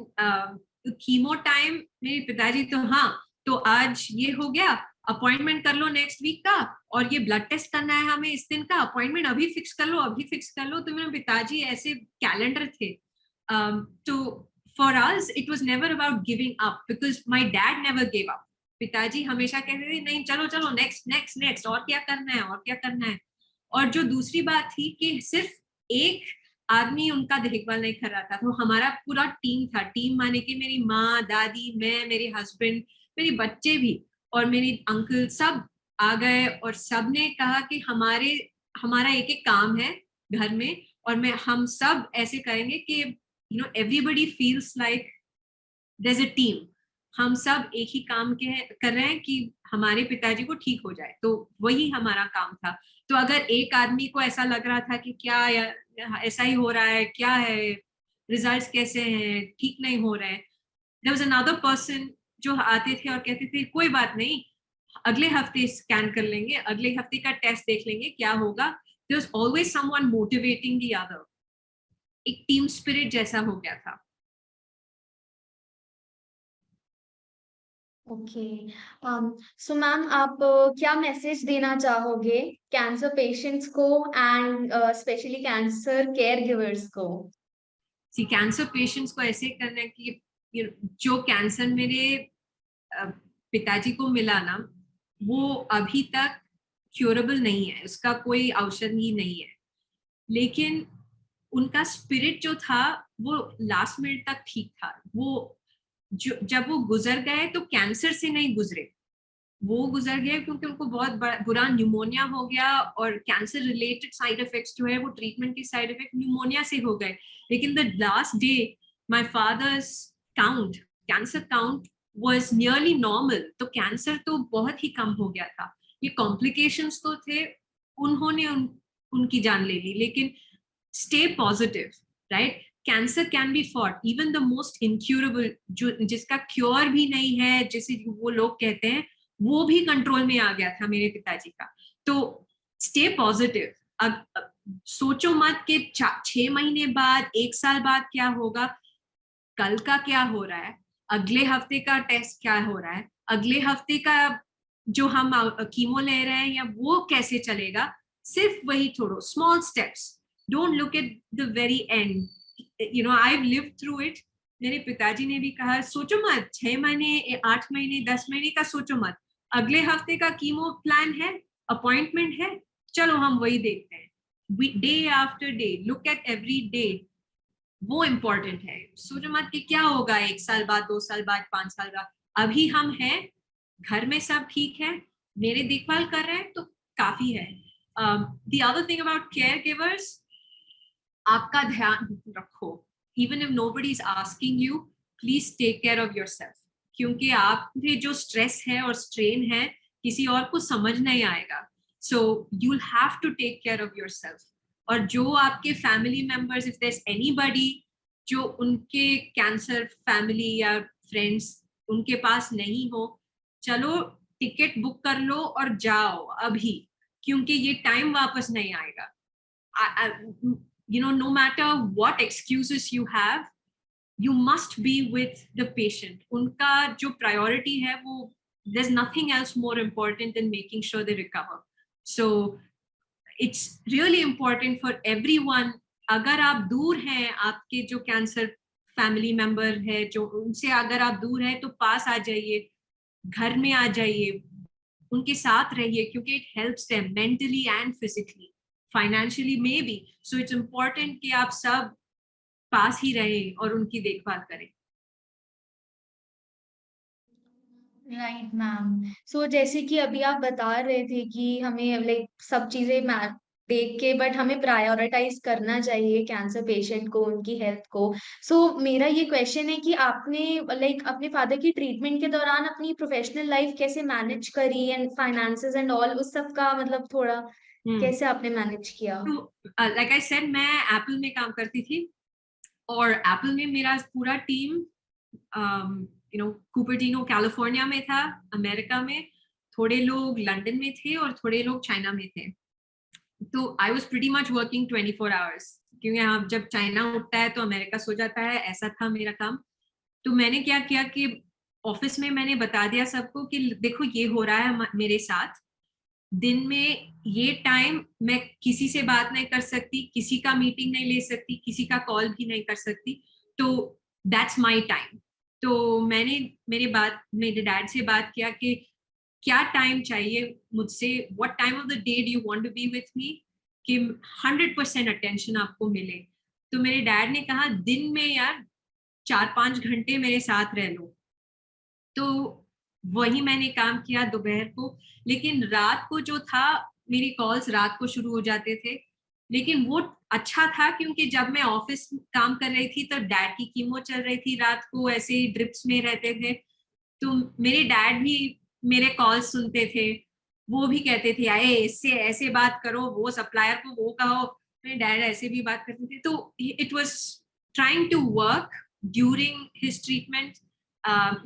कीमो टाइम मेरे पिताजी तो हाँ, तो आज ये हो गया, अपॉइंटमेंट कर लो नेक्स्ट वीक का, और ये ब्लड टेस्ट करना है हमें इस दिन का, अपॉइंटमेंट अभी फिक्स कर लो, अभी फिक्स कर लो। तो मेरे पिताजी ऐसे कैलेंडर थे। तो for us it was never about giving up, because my dad never gave up. पिताजी हमेशा कहते थे नहीं चलो चलो नेक्स्ट नेक्स्ट नेक्स्ट, और क्या करना है और क्या करना है। और जो दूसरी बात थी कि सिर्फ एक आदमी उनका देखभाल नहीं कर रहा था, तो हमारा पूरा टीम था। टीम माने कि मेरी माँ, दादी, मैं, मेरे हस्बैंड, मेरे बच्चे भी और मेरी अंकल सब आ गए, और सब ने कहा कि हमारा एक एक काम है घर में, और हम सब ऐसे करेंगे कि everybody feels like there is a team. हम सब एक ही काम कर रहे हैं कि हमारे पिताजी को ठीक हो जाए, तो वही हमारा काम था। तो अगर एक आदमी को ऐसा लग रहा था कि क्या ऐसा ही हो रहा है, क्या है, रिजल्ट्स कैसे हैं, ठीक नहीं हो रहे हैं, देयर वाज अनदर पर्सन जो आते थे और कहते थे कोई बात नहीं, अगले हफ्ते स्कैन कर लेंगे, अगले हफ्ते का टेस्ट देख लेंगे क्या होगा। There was always someone motivating the other. एक टीम स्पिरिट जैसा हो गया था। ओके। सो मैम, आप क्या मैसेज देना चाहोगे कैंसर पेशेंट्स को and specially cancer care givers को? कैंसर पेशेंट्स को ऐसे करना है कि जो कैंसर मेरे पिताजी को मिला ना, वो अभी तक क्योरेबल नहीं है, उसका कोई औषधि नहीं है, लेकिन उनका स्पिरिट जो था वो लास्ट मिनट तक ठीक था। वो जब वो गुजर गए तो कैंसर से नहीं गुजरे, वो गुजर गए क्योंकि उनको बहुत बुरा न्यूमोनिया हो गया, और कैंसर रिलेटेड साइड इफेक्ट्स जो है वो ट्रीटमेंट के साइड इफेक्ट न्यूमोनिया से हो गए। लेकिन the last day my father's count, cancer count was nearly normal, तो कैंसर तो बहुत ही कम हो गया था। ये कॉम्प्लिकेशंस तो थे, उन्होंने उनकी जान ले ली, लेकिन stay positive, right? Cancer can be fought, even the most incurable, जो जिसका क्योर भी नहीं है, जैसे वो लोग कहते हैं, वो भी कंट्रोल में आ गया था मेरे पिताजी का। तो स्टे पॉजिटिव। अब सोचो मत कि 6 महीने बाद, 1 साल बाद क्या होगा, कल का क्या हो रहा है, अगले हफ्ते का टेस्ट क्या हो रहा है, अगले हफ्ते का जो हम कीमो ले रहे हैं या वो कैसे चलेगा। सिर्फ वही थोड़ो small steps, don't look at the very and, I live through it. मेरे पिताजी ने भी कहा सोचो मत 6 महीने, 8 महीने, 10 महीने का सोचो मत, अगले हफ्ते का कीमो प्लान है, अपॉइंटमेंट है, चलो हम वही देखते हैं। Day after day, look at every day, वो इम्पोर्टेंट है। सोचो मत कि क्या होगा 1 साल बाद, 2 साल बाद, 5 साल बाद। अभी हम हैं, घर में सब ठीक है, मेरे देखभाल कर रहे हैं, तो काफी है। The other thing about care givers, आपका ध्यान रखो, even if nobody is asking you, please take care of yourself, क्योंकि आप पे जो स्ट्रेस है और स्ट्रेन है किसी और को समझ नहीं आएगा। So you will have to take care of yourself. और जो आपके family members, if there is anybody जो उनके कैंसर फैमिली या फ्रेंड्स उनके पास नहीं हो, चलो टिकट बुक कर लो और जाओ अभी, क्योंकि ये टाइम वापस नहीं आएगा। no matter what excuses you have, you must be with the patient. उनका जो priority है वो, there's nothing else more important than making sure they recover. So it's really important for everyone. अगर आप दूर हैं, आपके जो कैंसर फैमिली मेंबर है, जो उनसे अगर आप दूर हैं, तो पास आ जाइए, घर में आ जाइए, उनके साथ रहिए, क्योंकि it helps them mentally and physically, financially maybe. So it's important कि आप सब पास ही रहें और उनकी देखभाल करें। Right ma'am. सो जैसे कि अभी आप बता रहे थे कि हमें लाइक सब चीजें देख के, बट हमें प्रायोरिटाइज करना चाहिए कैंसर पेशेंट को, उनकी हेल्थ को। सो मेरा ये क्वेश्चन है कि आपने लाइक अपने फादर की ट्रीटमेंट के दौरान अपनी प्रोफेशनल लाइफ कैसे मैनेज करी, एंड फाइनेंसेस एंड ऑल उस सब का मतलब थोड़ा कैसे आपने मैनेज किया? तो लाइक आई सेड, मैं एप्पल में काम करती थी, और एप्पल में मेरा पूरा टीम कुपर्टिनो कैलिफोर्निया में था, अमेरिका में, थोड़े लोग लंदन में थे और थोड़े लोग चाइना में थे। तो I was pretty much working 24 hours, क्योंकि हाँ, जब चाइना उठता है तो अमेरिका सो जाता है, ऐसा था मेरा काम। तो मैंने क्या किया कि ऑफिस में मैंने बता दिया सबको कि देखो ये हो रहा है मेरे साथ, दिन में ये टाइम मैं किसी से बात नहीं कर सकती, किसी का मीटिंग नहीं ले सकती, किसी का कॉल भी नहीं कर सकती, तो दैट्स माय टाइम। तो मैंने मेरे डैड से बात किया कि क्या टाइम चाहिए मुझसे, what time of the day do you want to be with me, कि 100% अटेंशन आपको मिले। तो मेरे डैड ने कहा दिन में यार 4-5 घंटे मेरे साथ रह लो। तो वही मैंने काम किया दोपहर को। लेकिन रात को जो था, मेरी कॉल्स रात को शुरू हो जाते थे। लेकिन वो अच्छा था क्योंकि जब मैं ऑफिस काम कर रही थी तो डैड की कीमो चल रही थी, रात को ऐसे ही ड्रिप्स में रहते थे। तो मेरे डैड भी मेरे कॉल सुनते थे, वो भी कहते थे आए इससे ऐसे बात करो, वो सप्लायर को वो कहो। मेरे डैड ऐसे भी बात करते थे। तो it was trying to work during his treatment.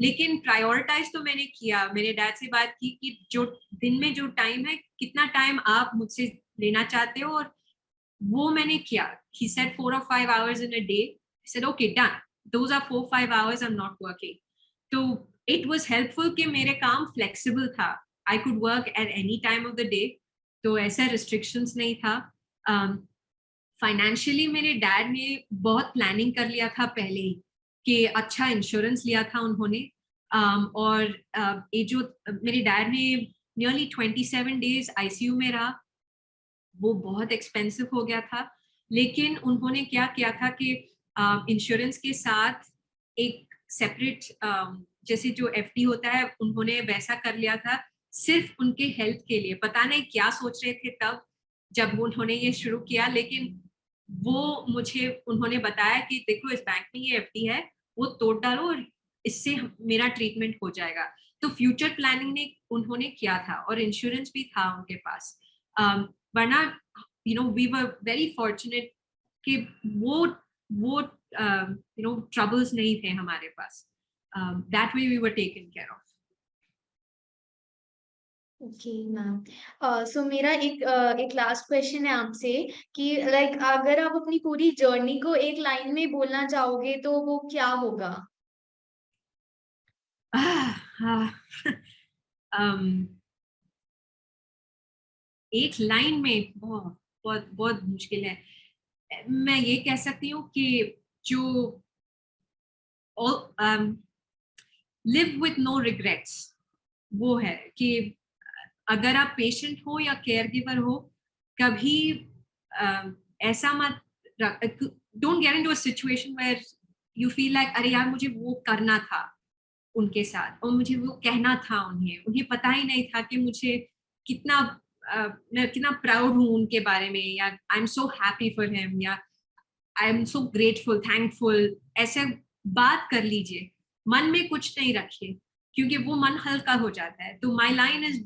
लेकिन प्रायोरिटाइज तो मैंने किया, मेरे डैड से बात की कि जो दिन में जो टाइम है, कितना टाइम आप मुझसे लेना चाहते हो, और वो मैंने किया। He said 4 or 5 hours in a day. I said, okay, done. Those are 4-5 hours I'm not working. तो it was helpful कि मेरे काम flexible था. I could work at any time of the day. तो ऐसा restrictions नहीं था. Financially मेरे डैड ने बहुत प्लानिंग कर लिया था पहले ही, कि अच्छा इंश्योरेंस लिया था उन्होंने। और ये जो मेरे डैड ने नियरली 27 days आईसीयू में रहा, वो बहुत एक्सपेंसिव हो गया था। लेकिन उन्होंने क्या किया था कि इंश्योरेंस के साथ एक सेपरेट, जैसे जो एफडी होता है, उन्होंने वैसा कर लिया था सिर्फ उनके हेल्थ के लिए। पता नहीं क्या सोच रहे थे तब जब उन्होंने ये शुरू किया, लेकिन वो मुझे उन्होंने बताया कि देखो इस बैंक में ये एफडी है, वो तोड़ डालो और इससे मेरा ट्रीटमेंट हो जाएगा। तो फ्यूचर प्लानिंग ने उन्होंने किया था, और इंश्योरेंस भी था उनके पास। वरना वी वर वेरी फॉर्चुनेट कि वो ट्रबल्स नहीं थे हमारे पास। That way we were taken care of. Okay ma'am. So मेरा एक लास्ट क्वेश्चन है आपसे कि लाइक अगर आप अपनी पूरी जर्नी को एक लाइन में बोलना चाहोगे तो वो क्या होगा? एक लाइन में बहुत बहुत बहुत मुश्किल है। मैं ये कह सकती हूँ कि जो लिव विथ नो रिग्रेट्स, वो है कि अगर आप पेशेंट हो या केयर गिवर हो, कभी ऐसा मत, don't get into a situation where you feel like अरे यार मुझे वो करना था उनके साथ, और मुझे वो कहना था उन्हें, पता ही नहीं था कि मुझे कितना मैं कितना प्राउड हूँ उनके बारे में, या I am so happy for him, या I am so grateful thankful. ऐसे बात कर लीजिए, मन में कुछ नहीं रखिए, क्योंकि वो मन हल्का हो जाता है। तो my line is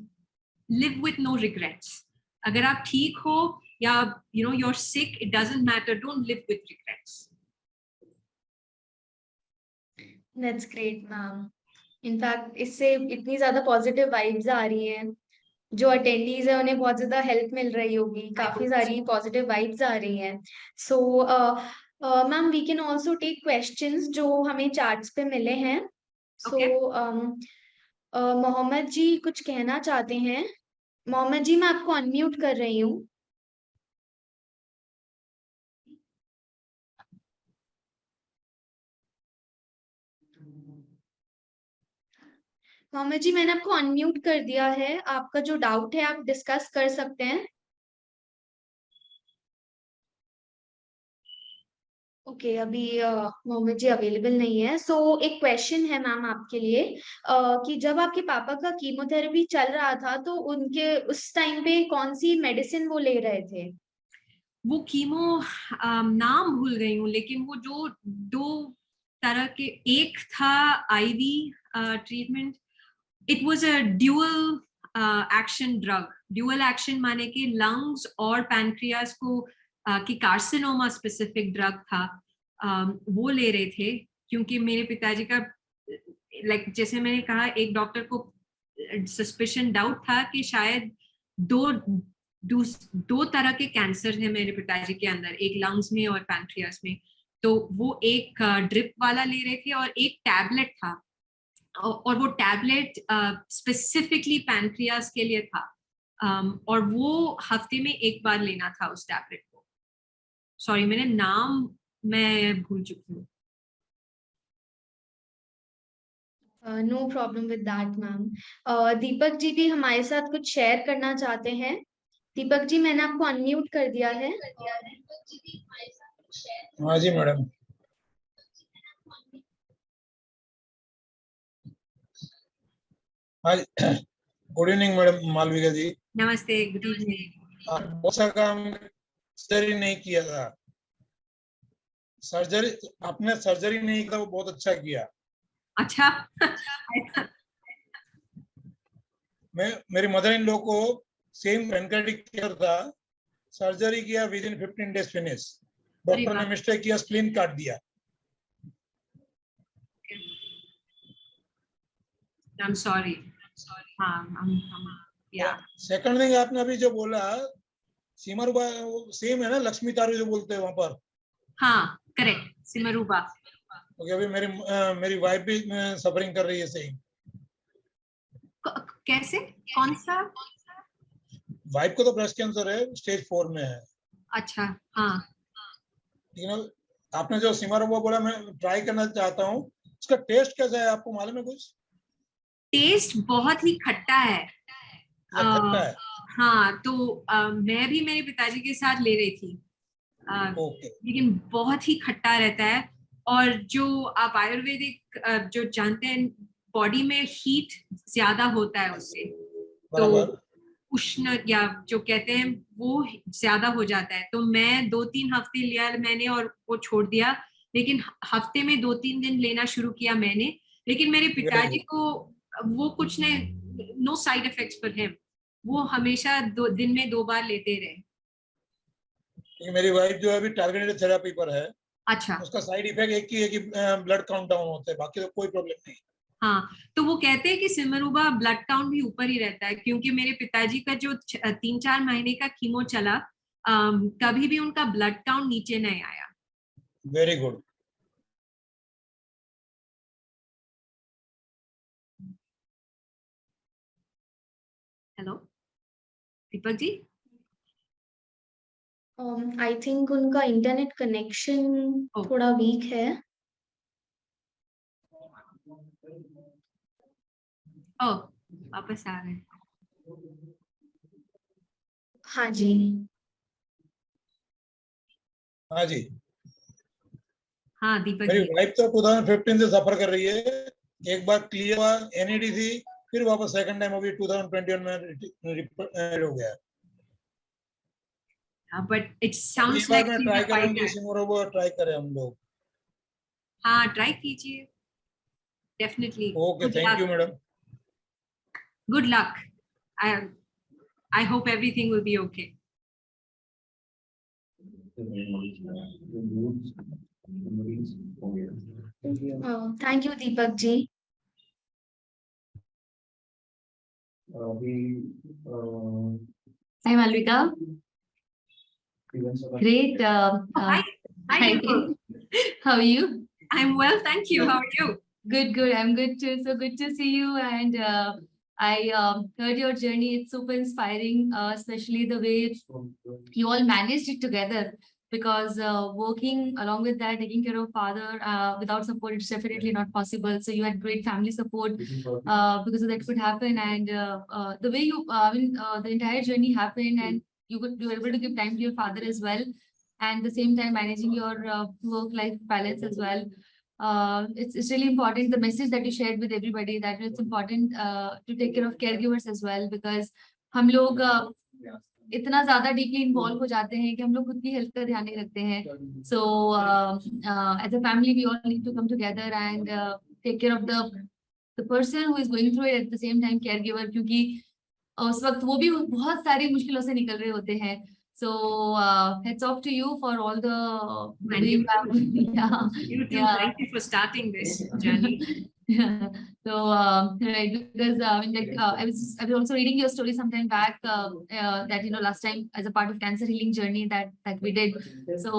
live with no regrets. अगर आप ठीक हो या you're sick, it doesn't matter, don't live with regrets. That's great ma'am. In fact इससे इतनी ज्यादा पॉजिटिव वाइब्स आ रही हैं, जो अटेंडीज है उन्हें बहुत ज्यादा हेल्प मिल रही होगी, I काफी hope so. सारी पॉजिटिव वाइब्स आ रही हैं। So ma'am we can also take questions जो हमें चार्ट्स पे मिले हैं। सो Okay. मोहम्मद जी कुछ कहना चाहते हैं। मोहम्मद जी मैं आपको अनम्यूट कर रही हूँ। मोहम्मद जी मैंने आपको अनम्यूट कर दिया है, आपका जो डाउट है आप डिस्कस कर सकते हैं। ओके अभी मोहम्मद जी अवेलेबल नहीं है। सो एक क्वेश्चन है मैम आपके लिए, कि जब आपके पापा का कीमोथेरेपी चल रहा था तो उनके उस टाइम पे कौन सी मेडिसिन वो ले रहे थे? वो कीमो नाम भूल गई हूँ, लेकिन वो जो दो तरह के, एक था IV treatment. It was a dual action drug. Dual action माने कि लंग्स और पैनक्रियास को की कार्सिनोमा स्पेसिफिक ड्रग था। वो ले रहे थे क्योंकि मेरे पिताजी का, लाइक जैसे मैंने कहा, एक डॉक्टर को सस्पिशन डाउट था कि शायद दो दो तरह के कैंसर है मेरे पिताजी के अंदर, एक लंग्स में और पैनक्रियास में। तो वो एक ड्रिप वाला ले रहे थे और एक टैबलेट था, और वो टैबलेट स्पेसिफिकली पैनक्रियास के लिए था। और वो हफ्ते में एक बार लेना था उस टैबलेट को। सॉरी, मैं भूल चुकी हूँ। No problem with that ma'am. Deepak ji भी हमारे साथ कुछ शेयर करना चाहते हैं। दीपक जी, मैंने आपको अनम्यूट कर दिया है। हाँ जी मैडम। हाँ, गुड इवनिंग मैडम मालविका जी। नमस्ते, गुड इवनिंग। बहुत सा काम सर्जरी नहीं किया था। सर्जरी आपने सर्जरी नहीं किया, वो बहुत अच्छा किया। अच्छा। मेरी मदर इन लॉ को सेम पैनक्रियाटिक केयर था, सर्जरी किया, with in 15 days finish. Doctor ने मिस्टेक किया, स्प्लीन काट दिया। I'm sorry. हाँ, yeah. सेकंड थिंग, आपने अभी जो बोला सिमरुबा, सेम है ना लक्ष्मी तारू जो बोलते हैं वहां पर? हाँ, करेक्ट, सिमरूबा। ओके, अभी मेरी वाइफ भी सफरिंग कर रही है सेम। कैसे? कौन सा? वाइफ को तो ब्रेस्ट कैंसर है, स्टेज 4 में है। अच्छा, हाँ। आपने जो सिमरुबा बोला, मैं ट्राई करना चाहता हूँ। उसका टेस्ट कैसा है, आपको मालूम है कुछ? टेस्ट बहुत ही खट्टा है। खट्टा है? हाँ, तो मैं भी मेरे पिताजी के साथ ले रही थी, लेकिन बहुत ही खट्टा रहता है। और जो आप आयुर्वेदिक जो जानते हैं, बॉडी में हीट ज्यादा होता है उससे, तो उष्ण या जो कहते हैं वो ज्यादा हो जाता है। तो मैं 2-3 हफ्ते लिया मैंने और वो छोड़ दिया, लेकिन हफ्ते में 2-3 दिन लेना शुरू किया मैंने। लेकिन मेरे पिताजी को वो कुछ नहीं, no side effects for him. वो हमेशा दिन में 2 बार लेते रहे। मेरी वाइफ जो है अभी टारगेटेड थेरेपी पर है। अच्छा। उसका साइड इफेक्ट एक ही है कि ब्लड काउंट डाउन होता है, बाकी तो कोई प्रॉब्लम नहीं। हाँ, तो वो कहते हैं कि सिमरूबा ब्लड काउंट भी ऊपर ही रहता है, क्योंकि मेरे पिताजी का जो 3-4 महीने का कीमो चला, कभी भी उनका ब्लड काउंट नीचे नहीं आया। Very good. Hello Deepak ji. I think उनका इंटरनेट कनेक्शन थोड़ा वीक है। वापस आ रहे हैं। हाँ जी। हाँ जी। हाँ दीपक मेरी जी। वाइफ तो 2015 से सफर कर रही है। एक बार क्लियर हुआ एनईडी थी, फिर वापस सेकंड टाइम अभी 2021 में हो गया। बट इट साउंड्स लाइक मैं ट्राई कर रहा हूँ कि सिमरूबा ट्राई करें हम लोग। हाँ, ट्राई कीजिए, definitely. Okay, thank you madam. Good luck. I hope everything will be okay. Thank you Deepak ji. Hi Malvika. Great. Hi. Hi. How are you? I'm well, thank you. How are you? Good, good. I'm good too. So good to see you. And I heard your journey. It's super inspiring, especially the way you all managed it together. Because working along with that, taking care of father without support, it's definitely not possible. So you had great family support because of that could happen. And the way you, the entire journey happened, and you were able to give time to your father as well, and the same time managing your work-life balance as well. It's really important, the message that you shared with everybody, that it's important to take care of caregivers as well, because हम लोग इतना ज्यादा deeply involve हो जाते हैं कि हम लोग खुद की हेल्थ का ध्यान नहीं रखते हैं। So as a family we all need to come together and take care of the person who is going through it, at the same time caregiver, क्योंकि उस वक्त वो भी बहुत सारी मुश्किलों से निकल रहे होते हैं। So hats off to you for all the You too. Thank you for starting this journey. Yeah. So right, because I was also reading your story sometime back that last time as a part of cancer healing journey that we did. So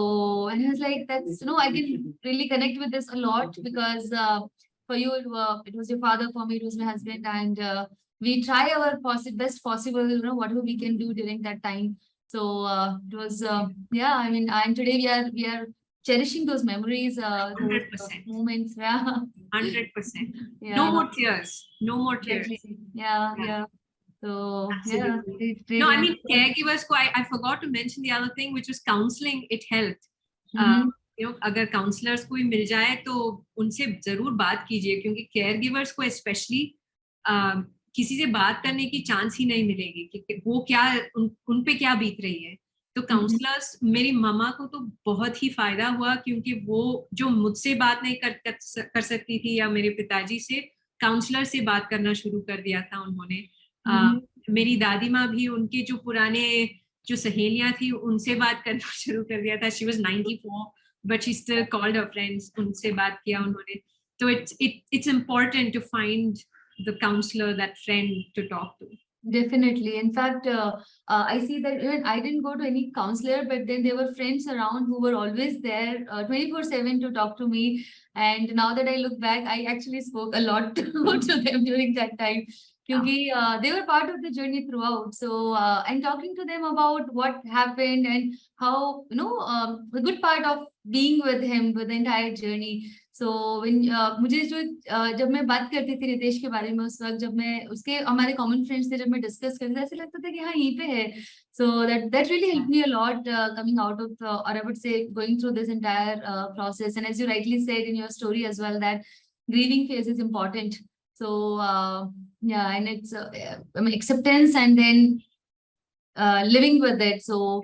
and I was like, that's I can really connect with this a lot, because for you it was your father, for me it was my husband, and we try our best possible, whatever we can do during that time. So it was yeah, I mean, and today we are cherishing those memories, those 100%. moments. Yeah. 100%. Yeah. No more tears. No more tears. Exactly. Yeah. Yeah. Yeah. So Absolutely. yeah. No, I mean, caregivers को I forgot to mention the other thing, which was counseling. It helped. You know, अगर counselors कोई मिल जाए तो उनसे जरूर बात कीजिए, क्योंकि caregivers को especially किसी से बात करने की चांस ही नहीं मिलेगी कि वो क्या उन पे क्या बीत रही है. तो काउंसलर्स, मेरी मामा को तो बहुत ही फायदा हुआ, क्योंकि वो जो मुझसे बात नहीं कर सकती थी या मेरे पिताजी से, काउंसलर से बात करना शुरू कर दिया था उन्होंने. मेरी दादी माँ भी उनके जो पुराने जो सहेलियां थी उनसे बात करना शुरू कर दिया था. She was 94 but she still called her friends. उनसे बात किया उन्होंने. तो it's important to find the counselor, that friend to talk to. Definitely. In fact, I see that even I didn't go to any counselor, but then there were friends around who were always there 24/7 to talk to me. And now that I look back, I actually spoke a lot to them during that time. Because they were part of the journey throughout. So, and talking to them about what happened and how, the good part of being with him with the entire journey. So when मुझे जो जब मैं बात करती थी रितेश के बारे में, उस वक्त जब मैं उसके हमारे कॉमन फ्रेंड्स थे, जब मैं डिस्कस करती थी, ऐसे लगता था कि हाँ यहीं पे है. So that really helped me a lot coming out of or I would say going through this entire process. And as you rightly said in your story as well, that grieving phase is important. So yeah, and it's acceptance and then living with it. So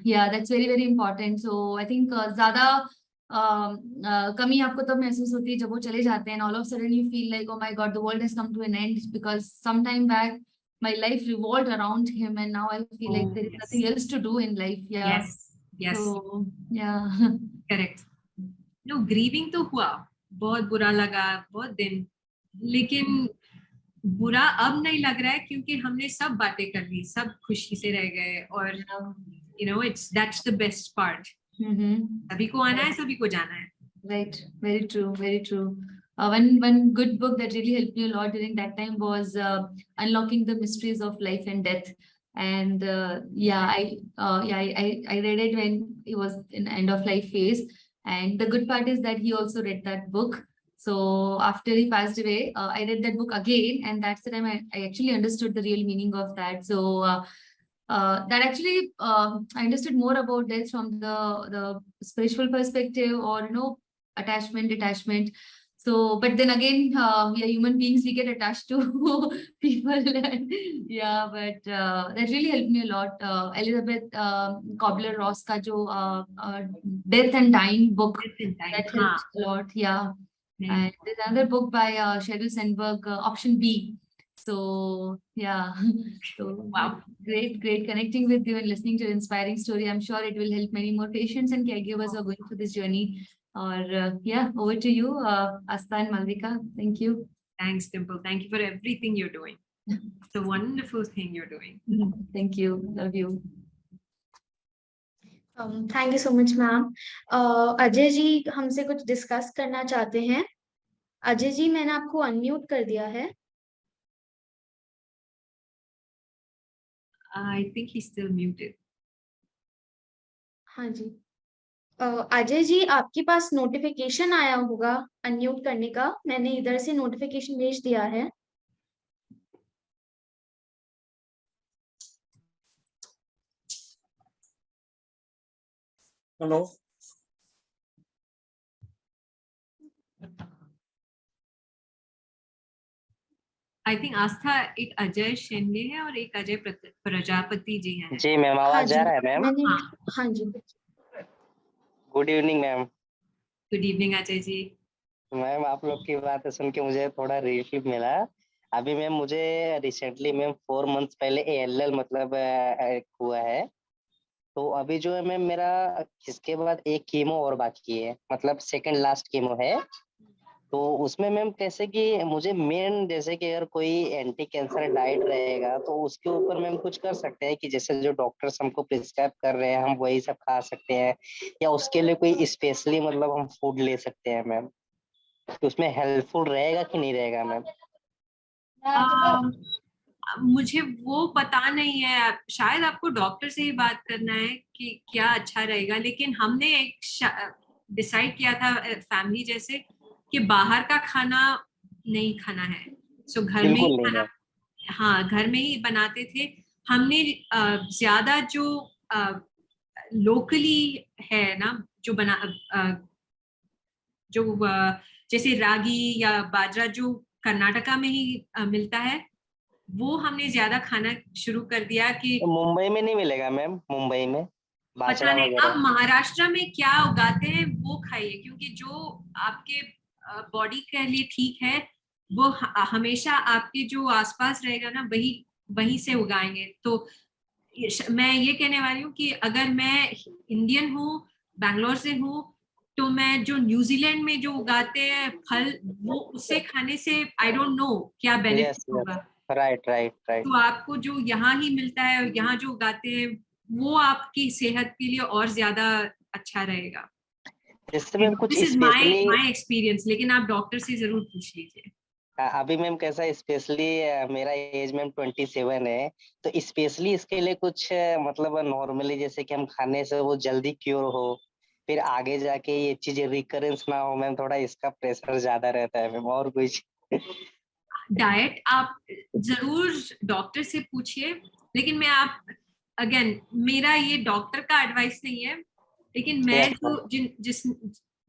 yeah, that's very, very important. So I think ज़्यादा कमी आपको तब महसूस होती है जब वो चले जाते हैं. All of a sudden you feel like, oh my God, the world has come to an end, because some time back my life revolved around him, and now I feel like there is nothing else to do in life. Yeah. Yes. So yeah. Correct. No, grieving तो हुआ, बहुत बुरा लगा, बहुत दिन, लेकिन बुरा अब नहीं लग रहा है, क्योंकि हमने सब बातें कर ली, सब खुशी से रह गए. और that's the best part. सभी को आना है, सभी को जाना है. Right. Very true. Very true. One good book that really helped me a lot during that time was Unlocking the Mysteries of Life and Death. And I read it when he was in end of life phase. And the good part is that he also read that book. So after he passed away, I read that book again, and that's the time I actually understood the real meaning of that. So that actually I understood more about death from the spiritual perspective, or attachment, detachment. So, but then again, we are human beings, we get attached to people. Yeah, but that really helped me a lot. Elizabeth Kubler-Ross ka jo Death and Dying book, that helped a lot. Yeah. And there's another book by Sheryl Sandberg, Option B. So yeah, so wow, great connecting with you and listening to your inspiring story. I'm sure it will help many more patients and caregivers who are going through this journey. Or yeah, over to you, Asta and Malvika. Thank you. Thanks, Dimple. Thank you for everything you're doing. It's a wonderful thing you're doing. Thank you. Love you. Thank you so much ma'am. Ajay ji हमसे कुछ discuss करना चाहते हैं. अजय जी, मैंने आपको unmute कर दिया है. I think he's still muted. हाँ जी. अजय जी, आपके पास नोटिफिकेशन आया होगा अनम्यूट करने का. मैंने इधर से नोटिफिकेशन भेज दिया है. हेलो. I think आस्था एक अजय शिंदे है और एक अजय प्रजापति जी हैं. जी मैम, आवाज आ रहा है मैम? हाँ जी. Good evening ma'am. Good evening Ajay ji. Ma'am, आप लोग की बातें सुन के मुझे थोड़ा रिलीफ मिला. अभी मैम मुझे रिसेंटली मैम 4 मंथ्स पहले ALL मतलब हुआ है. तो अभी जो है मैम मेरा इसके बाद एक कीमो और बाकी है, मतलब सेकंड लास्ट कीमो है. तो उसमें मैम कैसे कि मुझे मेन जैसे कि अगर कोई एंटी कैंसर डाइट रहेगा तो उसके ऊपर मैम कुछ कर सकते हैं कि जैसे जो डॉक्टर्स हमको प्रिस्क्राइब कर रहे हैं हम वही सब खा सकते हैं, या उसके लिए कोई स्पेशली मतलब हम फूड ले सकते हैं मैम? तो उसमें हेल्पफुल रहेगा कि नहीं रहेगा मैम? मुझे वो पता नहीं है, शायद आपको डॉक्टर से ही बात करना है कि क्या अच्छा रहेगा, लेकिन हमने एक डिसाइड किया था फैमिली जैसे कि बाहर का खाना नहीं खाना है, सो घर में ही बिल्कुल नहीं खाना, है। हाँ घर में ही बनाते थे हमने। ज्यादा जो लोकली है ना, जो बना जो जैसे रागी या बाजरा जो कर्नाटका में ही मिलता है, वो हमने ज्यादा खाना शुरू कर दिया कि तो मुंबई में नहीं मिलेगा मैम, मुंबई में पता बाजरा नहीं अब वगैरह? महाराष्ट्र में क्या उगाते हैं वो खाइए, क्योंकि जो आपके बॉडी के लिए ठीक है वो हमेशा आपके जो आसपास रहेगा ना वही वहीं से उगाएंगे। तो मैं ये कहने वाली हूँ कि अगर मैं इंडियन हूँ, बैंगलोर से हूँ, तो मैं जो न्यूजीलैंड में जो उगाते हैं फल, वो उसे खाने से आई डोंट नो क्या यस बेनिफिट यस, होगा। Right right right. तो आपको जो यहाँ ही मिलता है, यहाँ जो उगाते हैं, वो आपकी सेहत के लिए और ज्यादा अच्छा रहेगा। जैसे मैम कुछ this is my specially, my experience, लेकिन आप डॉक्टर से जरूर पूछ लीजिए। अभी मैम कैसा स्पेशली मेरा एज मैम 27 है, तो स्पेशली इसके लिए कुछ मतलब नॉर्मली जैसे कि हम खाने से वो जल्दी क्योर हो, फिर आगे जाके ये चीजें रिकरेंस ना हो मैम, थोड़ा इसका प्रेशर ज्यादा रहता है मैम, और कुछ? डाइट आप जरूर डॉक्टर से पूछिए, लेकिन मैं आप अगेन मेरा ये डॉक्टर का एडवाइस नहीं है, लेकिन मैं यस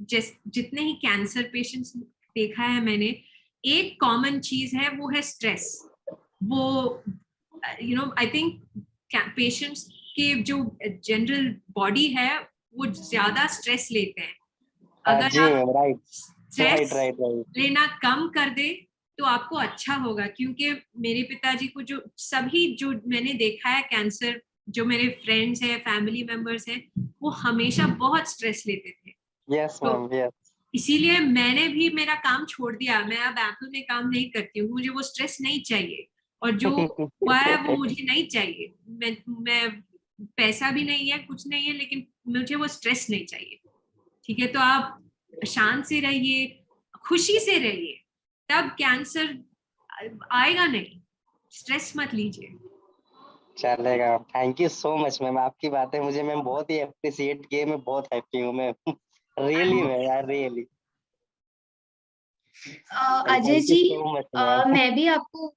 जो जितने ही कैंसर पेशेंट्स देखा है मैंने, एक कॉमन चीज है वो है स्ट्रेस। वो आई थिंक पेशेंट्स के जो जनरल बॉडी है वो ज्यादा स्ट्रेस लेते हैं। अगर जी आप ma'am, right right stress right right. लेना कम कर दे तो आपको अच्छा होगा, क्योंकि मेरे पिताजी को जो सभी जो मैंने देखा है कैंसर, जो मेरे फ्रेंड्स हैं फैमिली मेंबर्स हैं, वो हमेशा बहुत स्ट्रेस लेते थे। यस तो मैम यस। इसीलिए मैंने भी मेरा काम छोड़ दिया, मैं अब एप्पल में काम नहीं करती हूँ, मुझे वो स्ट्रेस नहीं चाहिए, और जो हुआ है वो मुझे नहीं चाहिए। मैं पैसा भी नहीं है, कुछ नहीं है, लेकिन मुझे वो स्ट्रेस नहीं चाहिए। ठीक है, तो आप शांत से रहिए, खुशी से रहिए, तब कैंसर आएगा नहीं। स्ट्रेस मत लीजिए। चलेगा, thank you so much ma'am, आपकी बातें मुझे मैम बहुत ही अप्रिशिएट किए, मैं बहुत हैप्पी हूँ मैम, रियली मैम, यार really. Ajay thank you ji, so much ma'am. मैं भी आपको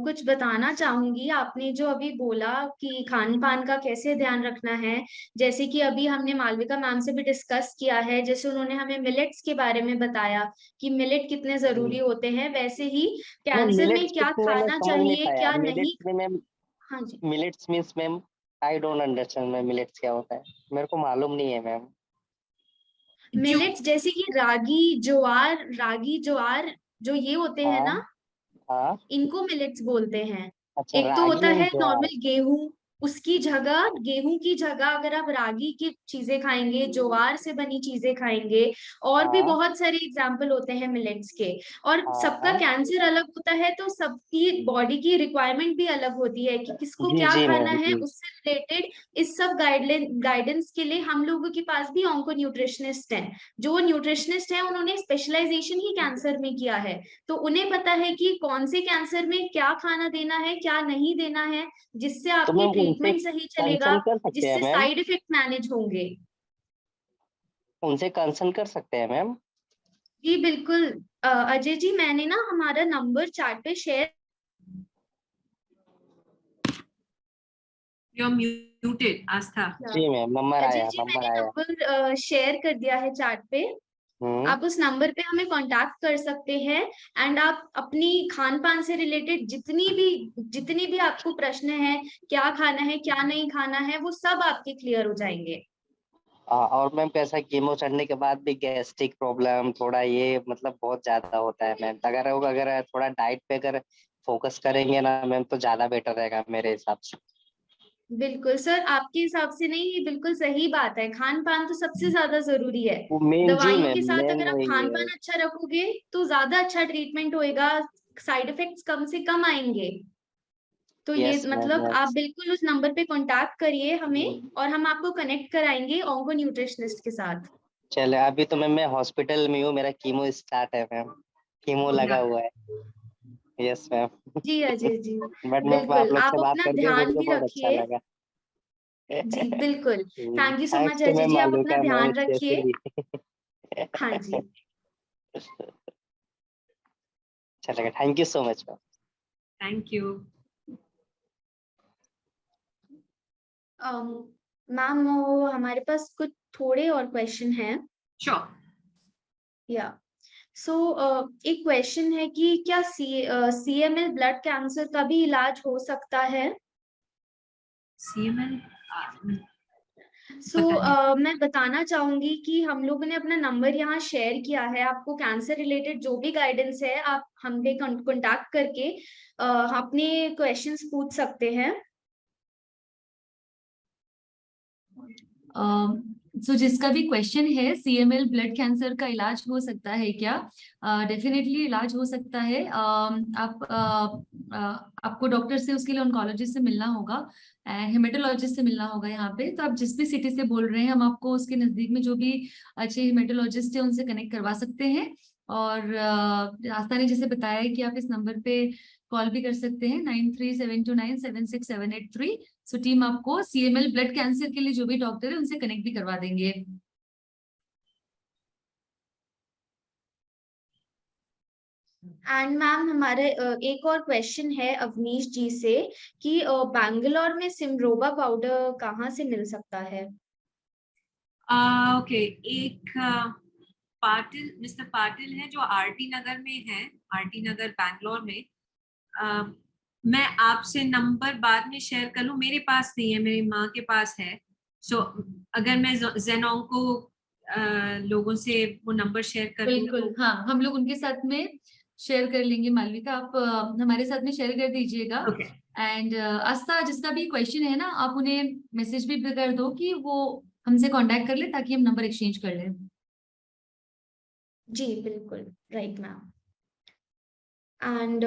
कुछ बताना चाहूंगी। आपने जो अभी बोला कि खान पान का कैसे ध्यान रखना है, जैसे कि अभी हमने मालविका मैम से भी डिस्कस किया है, जैसे उन्होंने हमें मिलेट्स के बारे में बताया कि मिलेट कितने जरूरी होते हैं, वैसे ही मैम कैंसर में मिलेट्स क्या कितने, मैं खाना समझ नहीं चाहिए पाया क्या नहीं। मिलेट्स में मैम। हाँ जी, millets means ma'am, I don't understand ma'am, millets क्या होता है, मेरे को मालूम नहीं है मैम। जो मिलेट्स जैसे कि रागी ज्वार जो ये होते हैं हाँ ना, हाँ। इनको मिलेट्स बोलते हैं। अच्छा, एक तो होता रागी एंड है ज्वार। नॉर्मल गेहूं, उसकी जगह गेहूं की जगह अगर आप रागी की चीजें खाएंगे, ज्वार से बनी चीजें खाएंगे, और भी हाँ बहुत सारे एग्जाम्पल होते हैं मिलेट्स के। और सबका हाँ। कैंसर अलग होता है, तो सबकी बॉडी की रिक्वायरमेंट भी अलग होती है कि किसको जी क्या जी खाना मैम है। जी। उससे रिलेटेड इस सब गाइडेंस के लिए हम लोगों के पास भी ऑन्को न्यूट्रिशनिस्ट हैं। जो न्यूट्रिशनिस्ट है उन्होंने स्पेशलाइजेशन ही कैंसर में किया है, तो उन्हें पता है कि कौन से कैंसर में क्या खाना देना है क्या नहीं देना है, जिससे तो आपकी मैम उनसे ट्रीटमेंट सही चलेगा, कंसर्न कर सकते हैं जिससे मैम? साइड इफेक्ट मैनेज होंगे। उनसे कंसर्न कर सकते हैं मैम? जी बिल्कुल। अजय जी, मैंने ना हमारा नंबर चार्ट पे शेयर, यू म्यूटेड आस्था। जी मैम, नंबर अजय आया, जी नंबर मैंने आया। नंबर शेयर कर दिया है चार्ट पे। हम्म। आप उस नंबर पे हमें कांटेक्ट कर सकते हैं, एंड आप अपनी खान पान से रिलेटेड जितनी भी आपको प्रश्न है, क्या खाना है क्या नहीं खाना है, वो सब आपके क्लियर हो जाएंगे। और मैम कैसा, कीमो चढ़ने के बाद भी गैस्ट्रिक प्रॉब्लम थोड़ा ये मतलब बहुत ज्यादा होता है मैम, अगर थोड़ा डाइट पे अगर फोकस करेंगे ना मैम तो ज्यादा बेटर रहेगा मेरे हिसाब से। बिल्कुल सर, आपके हिसाब से नहीं, ये बिल्कुल सही बात है। खान पान तो सबसे ज्यादा जरूरी है। वो मेन, जी दवाइयों के मैम, साथ मेन अगर आप वही खान है। पान अच्छा रखोगे तो ज्यादा अच्छा ट्रीटमेंट होएगा, साइड इफेक्ट्स कम से कम आएंगे। तो ये यस मैम मतलब आप यस। बिल्कुल उस नंबर पे कांटेक्ट करिए हमें, और हम आपको कनेक्ट कराएंगे ऑन्को न्यूट्रिशनिस्ट के साथ। चले, अभी तो मैम मैं हॉस्पिटल में हूँ, मेरा कीमो स्टार्ट है मैम, कीमो लगा हुआ है। Yes ma'am. जी अजय जी, बट मैम आप बिल्कुल लोग आप से बात अपना करके ध्यान मुझे भी बहुत अच्छा रखिए। लगा। जी बिल्कुल, thank you so thanks much to Ajay ma'am ji, आप अपना मालविका मैम ध्यान जैसे रखिए। भी। हाँ जी। अच्छा लगा, thank you so much ma'am. Thank you. Ma'am वो हमारे पास कुछ थोड़े और क्वेश्चन हैं। श्योर। या सो एक क्वेश्चन है कि क्या CML ब्लड कैंसर का भी इलाज हो सकता है? CML सो मैं बताना चाहूंगी कि हम लोगों ने अपना नंबर यहाँ शेयर किया है। आपको कैंसर रिलेटेड जो भी गाइडेंस है आप हम पे कांटेक्ट करके अपने क्वेश्चंस पूछ सकते हैं। सो जिसका भी क्वेश्चन है CML ब्लड कैंसर का इलाज हो सकता है क्या? डेफिनेटली इलाज हो सकता है। आपको डॉक्टर से उसके लिए ऑन्कोलॉजिस्ट से मिलना होगा, हेमेटोलॉजिस्ट से मिलना होगा यहाँ पे। तो आप जिस भी सिटी से बोल रहे हैं हम आपको उसके नजदीक में जो भी अच्छे हेमेटोलॉजिस्ट है उनसे कनेक्ट करवा सकते हैं। और आस्था ने जैसे बताया है कि आप इस नंबर पे कॉल भी कर सकते हैं 9372976783। सो टीम आपको CML ब्लड कैंसर के लिए जो भी डॉक्टर है उनसे कनेक्ट भी करवा देंगे। एंड मैम हमारे एक और क्वेश्चन है अवनीश जी से कि बैंगलोर में सिमरोबा पाउडर कहाँ से मिल सकता है? ओके, एक पाटिल, मिस्टर पाटिल है जो आरटी नगर में है, आरटी नगर बैंगलोर में। मैं आपसे नंबर बाद में शेयर कर लूं, मेरे पास नहीं है, मेरी माँ के पास है। सो अगर मैं जेनोंग को लोगों से वो नंबर शेयर कर दूं बिल्कुल, तो हाँ हम लोग उनके साथ में शेयर कर लेंगे। मालविका आप हमारे साथ में शेयर कर दीजिएगा। ओके। एंड आस्था जिसका भी क्वेश्चन है ना आप उन्हें मैसेज भी कर दो कि वो हमसे कांटेक्ट कर ले ताकि हम नंबर एक्सचेंज कर लें। जी बिल्कुल, राइट मैम। एंड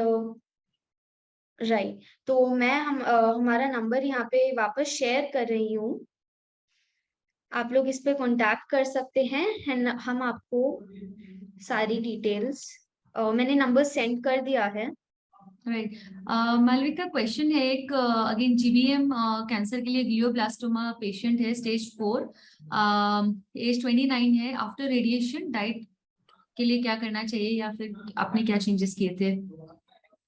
राइट, तो मैं हमारा नंबर यहाँ पे वापस शेयर कर रही हूँ। आप लोग इस पे कांटेक्ट कर सकते हैं हम आपको सारी डिटेल्स मैंने नंबर सेंड कर दिया है। राइट, मालविका क्वेश्चन है एक अगेन GBM कैंसर के लिए ग्लियोब्लास्टोमा पेशेंट है स्टेज 4, एज 29 है। आफ्टर रेडिएशन डाइट के लिए क्या करना चाहिए या फिर आपने क्या चेंजेस किए थे?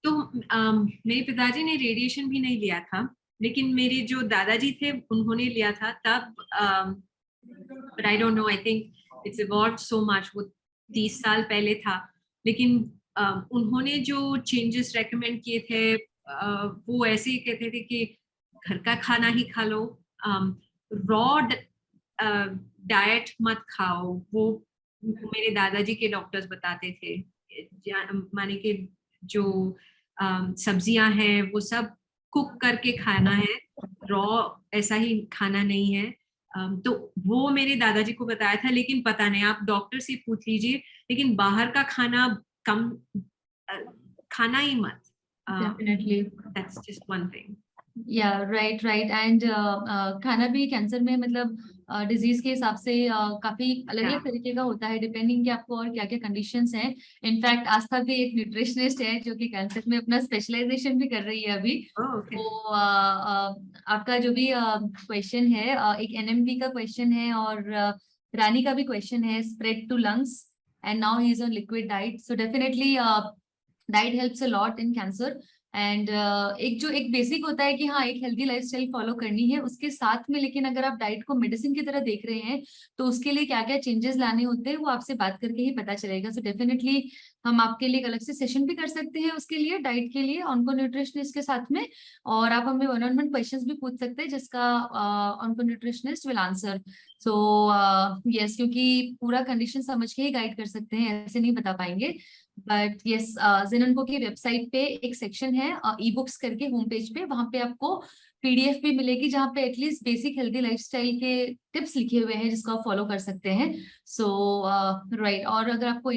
तो मेरे पिताजी ने रेडिएशन भी नहीं लिया था, लेकिन मेरे जो दादाजी थे उन्होंने लिया था तब। But I don't know, I think it's evolved so much. वो 30 साल पहले था, लेकिन उन्होंने जो चेंजेस रेकमेंड किए थे वो ऐसे ही कहते थे कि घर का खाना ही खा लो, रॉ डाइट मत खाओ। वो मेरे दादाजी के डॉक्टर्स बताते थे, माने कि जो सब्जियां हैं वो सब कुक करके खाना है, रॉ ऐसा ही खाना नहीं है। तो वो मेरे दादाजी को बताया था, लेकिन पता नहीं, आप डॉक्टर से पूछ लीजिए। लेकिन बाहर का खाना कम खाना ही मत। Definitely, that's just one thing. या राइट राइट। एंड खाना भी कैंसर में मतलब डिजीज के हिसाब से काफी अलग अलग तरीके का होता है डिपेंडिंग कि आपको और क्या क्या कंडीशंस हैं। इनफैक्ट आस्था भी एक न्यूट्रिशनिस्ट है जो कि कैंसर में अपना स्पेशलाइजेशन भी कर रही है अभी। तो आपका जो भी क्वेश्चन है, एक NMP का क्वेश्चन है और रानी का भी क्वेश्चन है, spread to lungs and now he is on liquid diet. So definitely diet helps a lot in cancer. And एक बेसिक होता है कि हाँ एक हेल्दी लाइफस्टाइल फॉलो करनी है उसके साथ में, लेकिन अगर आप डाइट को मेडिसिन की तरह देख रहे हैं तो उसके लिए क्या क्या चेंजेस लाने होते हैं वो आपसे बात करके ही पता चलेगा। सो डेफिनेटली हम आपके लिए एक अलग से सेशन भी कर सकते हैं उसके लिए, डाइट के लिए, ऑन्को न्यूट्रिशनिस्ट के साथ में। और आप हमें 1-on-1 क्वेश्चंस भी पूछ सकते हैं जिसका onco nutritionist will answer. So yes, क्योंकि पूरा कंडीशन समझ के ही गाइड कर सकते हैं, ऐसे नहीं बता पाएंगे। बट यस, जेनोंको की वेबसाइट पे एक सेक्शन है ई बुक्स करके होम पेज पे, वहां पे आपको PDF भी मिलेगी जहाँ पे एटलीस्ट बेसिक हेल्दी लाइफस्टाइल के टिप्स लिखे हुए हैं जिसको आप फॉलो कर सकते हैं। सो राइट, और अगर आपको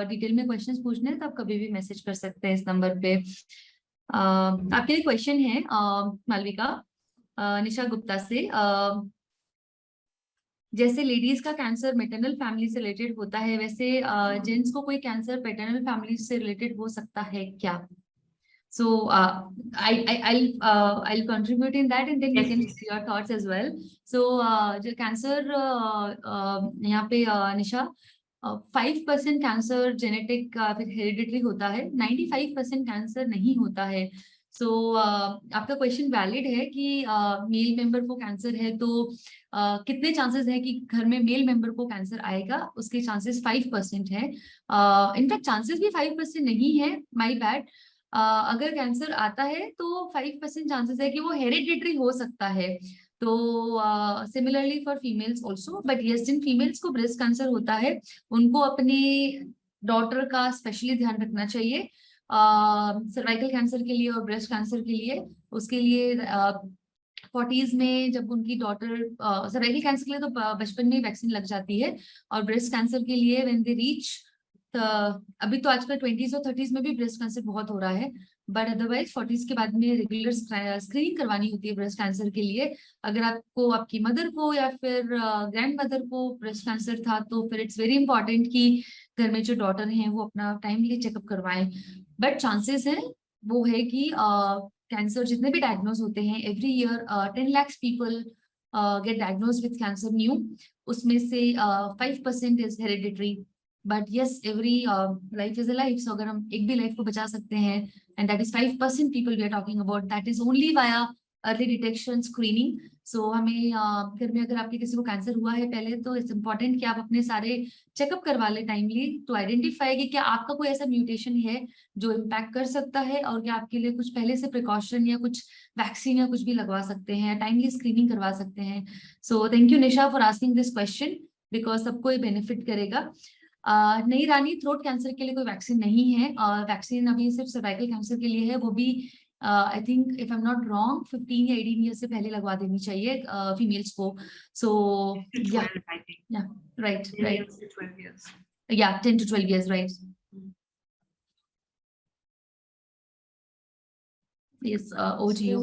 डिटेल में क्वेश्चंस पूछने हैं तो आप कभी भी मैसेज कर सकते हैं इस नंबर पे। आपके लिए क्वेश्चन है मालविका, निशा गुप्ता से। जैसे लेडीज का कैंसर मैटरनल फैमिली से रिलेटेड होता है, वैसे जेंट्स को कोई कैंसर पैटर्नल फैमिली से रिलेटेड हो सकता है क्या? So I'll contribute in that, and then you Yes, can please. share your thoughts as well. So जो कैंसर यहाँ पे निशा 5% कैंसर जेनेटिक फिर हेरिडिटरी होता है, 95% कैंसर नहीं होता है. सो आपका क्वेश्चन वैलिड है कि मेल मेंबर को कैंसर है तो कितने चांसेस है कि घर में मेल मेंबर को कैंसर आएगा. उसके चांसेस 5% है. इनफैक्ट चांसेस भी 5% नहीं है, माय बैड. अगर कैंसर आता है तो 5% चांसेस है कि वो हेरिडिटरी हो सकता है. तो similarly for females also, but yes, जिन फीमेल्स को ब्रेस्ट कैंसर होता है उनको अपनी डॉटर का स्पेशली ध्यान रखना चाहिए. सर्वाइकल कैंसर के लिए और ब्रेस्ट कैंसर के लिए, उसके लिए 40s में जब उनकी डॉटर, सर्वाइकल कैंसर के लिए तो बचपन में ही वैक्सीन लग जाती है, और ब्रेस्ट कैंसर के लिए व्हेन दे रीच, अभी तो आजकल 20s और 30s में भी ब्रेस्ट कैंसर बहुत हो रहा है, बट अदरवाइज 40s के बाद में रेगुलर स्क्रीनिंग करवानी होती है ब्रेस्ट कैंसर के लिए. अगर आपको, आपकी मदर को या फिर ग्रैंड मदर को ब्रेस्ट कैंसर था तो फिर इट्स वेरी इंपॉर्टेंट कि घर में जो डॉटर हैं वो अपना टाइमली चेकअप करवाएं. बट चांसेस है वो है कि कैंसर जितने भी डायग्नोज होते हैं every year 10 lakhs people get diagnose with cancer new. उसमें से 5% is hereditary. But yes, every life is a life. So अगर हम एक भी लाइफ को बचा सकते हैं, and that is 5% people we are talking about, that is only via early detection screening. So हमें घर में अगर आपके किसी को कैंसर हुआ है पहले, तो इट्स इम्पॉर्टेंट कि आप अपने सारे चेकअप करवा लें टाइमली टू आइडेंटिफाई कि क्या आपका कोई ऐसा म्यूटेशन है जो इम्पैक्ट कर सकता है, और क्या आपके लिए कुछ पहले से प्रिकॉशन या कुछ वैक्सीन या कुछ भी लगवा सकते हैं, टाइमली स्क्रीनिंग करवा सकते हैं. So thank you Nisha for asking this question, because सबको ये बेनिफिट करेगा. नहीं रानी, थ्रोट कैंसर के लिए कोई वैक्सीन नहीं है. वैक्सीन अभी सिर्फ सर्वाइकल कैंसर के लिए है, वो भी I think if I am not wrong 15 या 18 ईयर से पहले लगवा देनी चाहिए फीमेल्स को. सो या, 12, I think. या right 10 right, years to 12 years. या 10 to 12 years, right. Yes, over to you.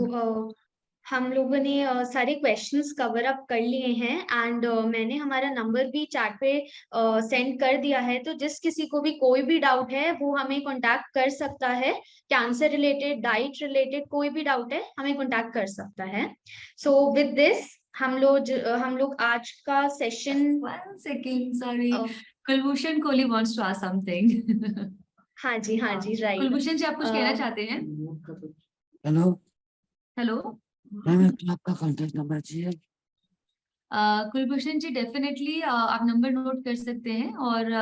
हम लोगों ने सारे क्वेश्चंस कवर अप कर लिए हैं, एंड मैंने हमारा नंबर भी चैट पे सेंड कर दिया है. तो जिस किसी को भी कोई भी डाउट है वो हमें कांटेक्ट कर सकता है. कैंसर रिलेटेड, डाइट रिलेटेड कोई भी डाउट है हमें कांटेक्ट कर सकता है. सो विद दिस हम लोग आज का session. One second, sorry. Kulbhushan Kohli wants to ask something. हाँ जी राइट. कुलभूषण जी, आप कुछ कहना चाहते हैं? Hello hello. मैम, आपका कांटेक्ट नंबर चाहिए. कुलभूषण जी, डेफिनेटली आप नंबर नोट कर सकते हैं, और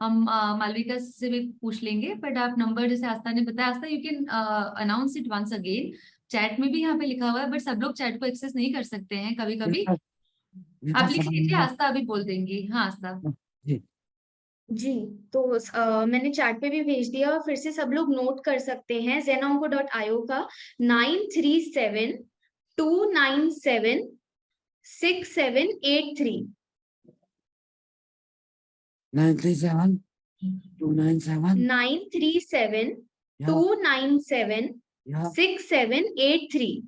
हम मालविका से भी पूछ लेंगे. बट आप नंबर, जैसे आस्था ने बताया, Astha you can announce it once again. Chat में भी यहाँ पे लिखा हुआ है, बट सब लोग चैट को एक्सेस नहीं कर सकते हैं कभी कभी. आप लिख लीजिए, आस्था अभी बोल देंगी. हाँ आस्था. जी, तो मैंने चैट पे भी भेज दिया, फिर से सब लोग नोट कर सकते हैं. zenonco.io का 937-297-6783. 937-297-6783.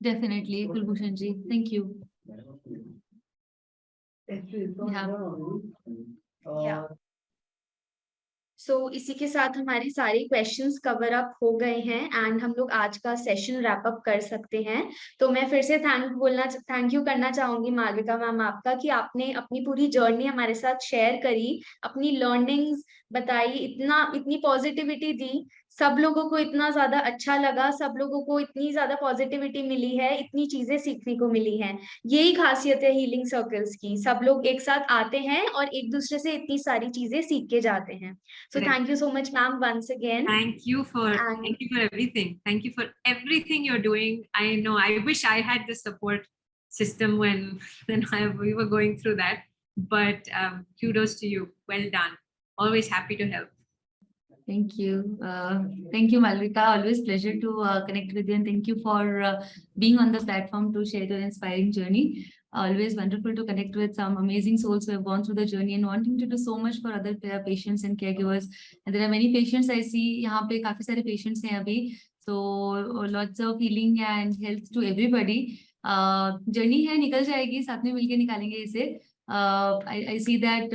Definitely Kulbhushan ji, thank you. So इसी के साथ हमारे सारे क्वेश्चंस कवर अप हो गए हैं, एंड हम लोग आज का सेशन रैप अप कर सकते हैं. तो मैं फिर से थैंक यू करना चाहूंगी मालविका मैम आपका, कि आपने अपनी पूरी जर्नी हमारे साथ शेयर करी, अपनी लर्निंग्स बताई, इतनी पॉजिटिविटी दी. सब लोगों को इतना ज्यादा अच्छा लगा, सब लोगों को इतनी ज्यादा पॉजिटिविटी मिली है, इतनी चीजें सीखने को मिली हैं. यही खासियत है हीलिंग सर्कल्स की, सब लोग एक साथ आते हैं और एक दूसरे से इतनी सारी चीजें सीख के जाते हैं. So thank you so much, ma'am, once again. Thank you for everything. Thank you for everything you're doing. I know, I wish I had the support system when we were going through that. But kudos to you. Well done. Always happy to help. Thank you. Thank you, Malvika. Always pleasure to connect with you, and thank you for being on the platform to share your inspiring journey. Always wonderful to connect with some amazing souls who have gone through the journey and wanting to do so much for other patients and caregivers. And there are many patients I see. यहाँ पे काफी सारे patients हैं अभी. So lots of healing and health to everybody. Journey है, निकल जाएगी, साथ में मिलके निकालेंगे इसे. आई सी दैट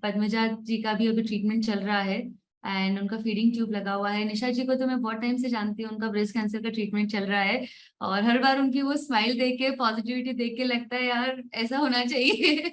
पद्मजा जी का भी अभी ट्रीटमेंट चल रहा है एंड उनका फीडिंग ट्यूब लगा हुआ है। निशा जी को तो मैं बहुत टाइम से जानती हूँ, उनका ब्रेस्ट कैंसर का ट्रीटमेंट चल रहा है और हर बार उनकी वो स्माइल देख के, पॉजिटिविटी देख के लगता है यार ऐसा होना चाहिए।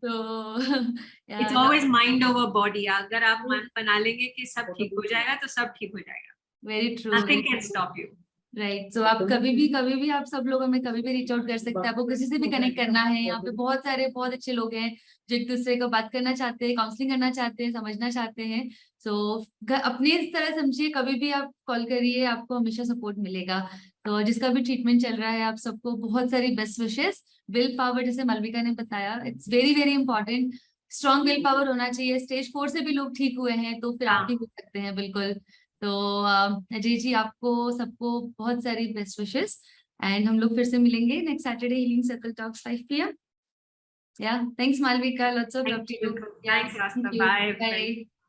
तो it's always mind over body. अगर आप मन बना लेंगे कि सब ठीक हो जाएगा तो सब ठीक हो जाएगा। Very true, nothing can stop you. Right. So आप कभी भी आप सब लोग हमें कभी भी रीच आउट कर सकते हैं। आपको किसी से भी कनेक्ट करना है, यहाँ पे बहुत सारे बहुत अच्छे लोग हैं जो एक दूसरे को बात करना चाहते हैं, काउंसलिंग करना चाहते हैं, समझना चाहते हैं। सो अपने इस तरह समझिए, कभी भी आप कॉल करिए, आपको हमेशा सपोर्ट मिलेगा। तो जिसका भी ट्रीटमेंट चल रहा है, आप सबको बहुत सारी बेस्ट विशेस। विल पावर, जैसे मालविका ने बताया, it's very very important. Strong will power होना चाहिए। स्टेज 4 से भी लोग ठीक हुए हैं, तो फिर आप भी हो सकते हैं, बिल्कुल। तो अजय जी, आपको सबको बहुत सारी बेस्ट विशेस एंड हम लोग फिर से मिलेंगे next Saturday, healing circle talks 5 PM। Yeah, thanks Malvika, lots of love to you. Thanks Rasta. Bye. Bye.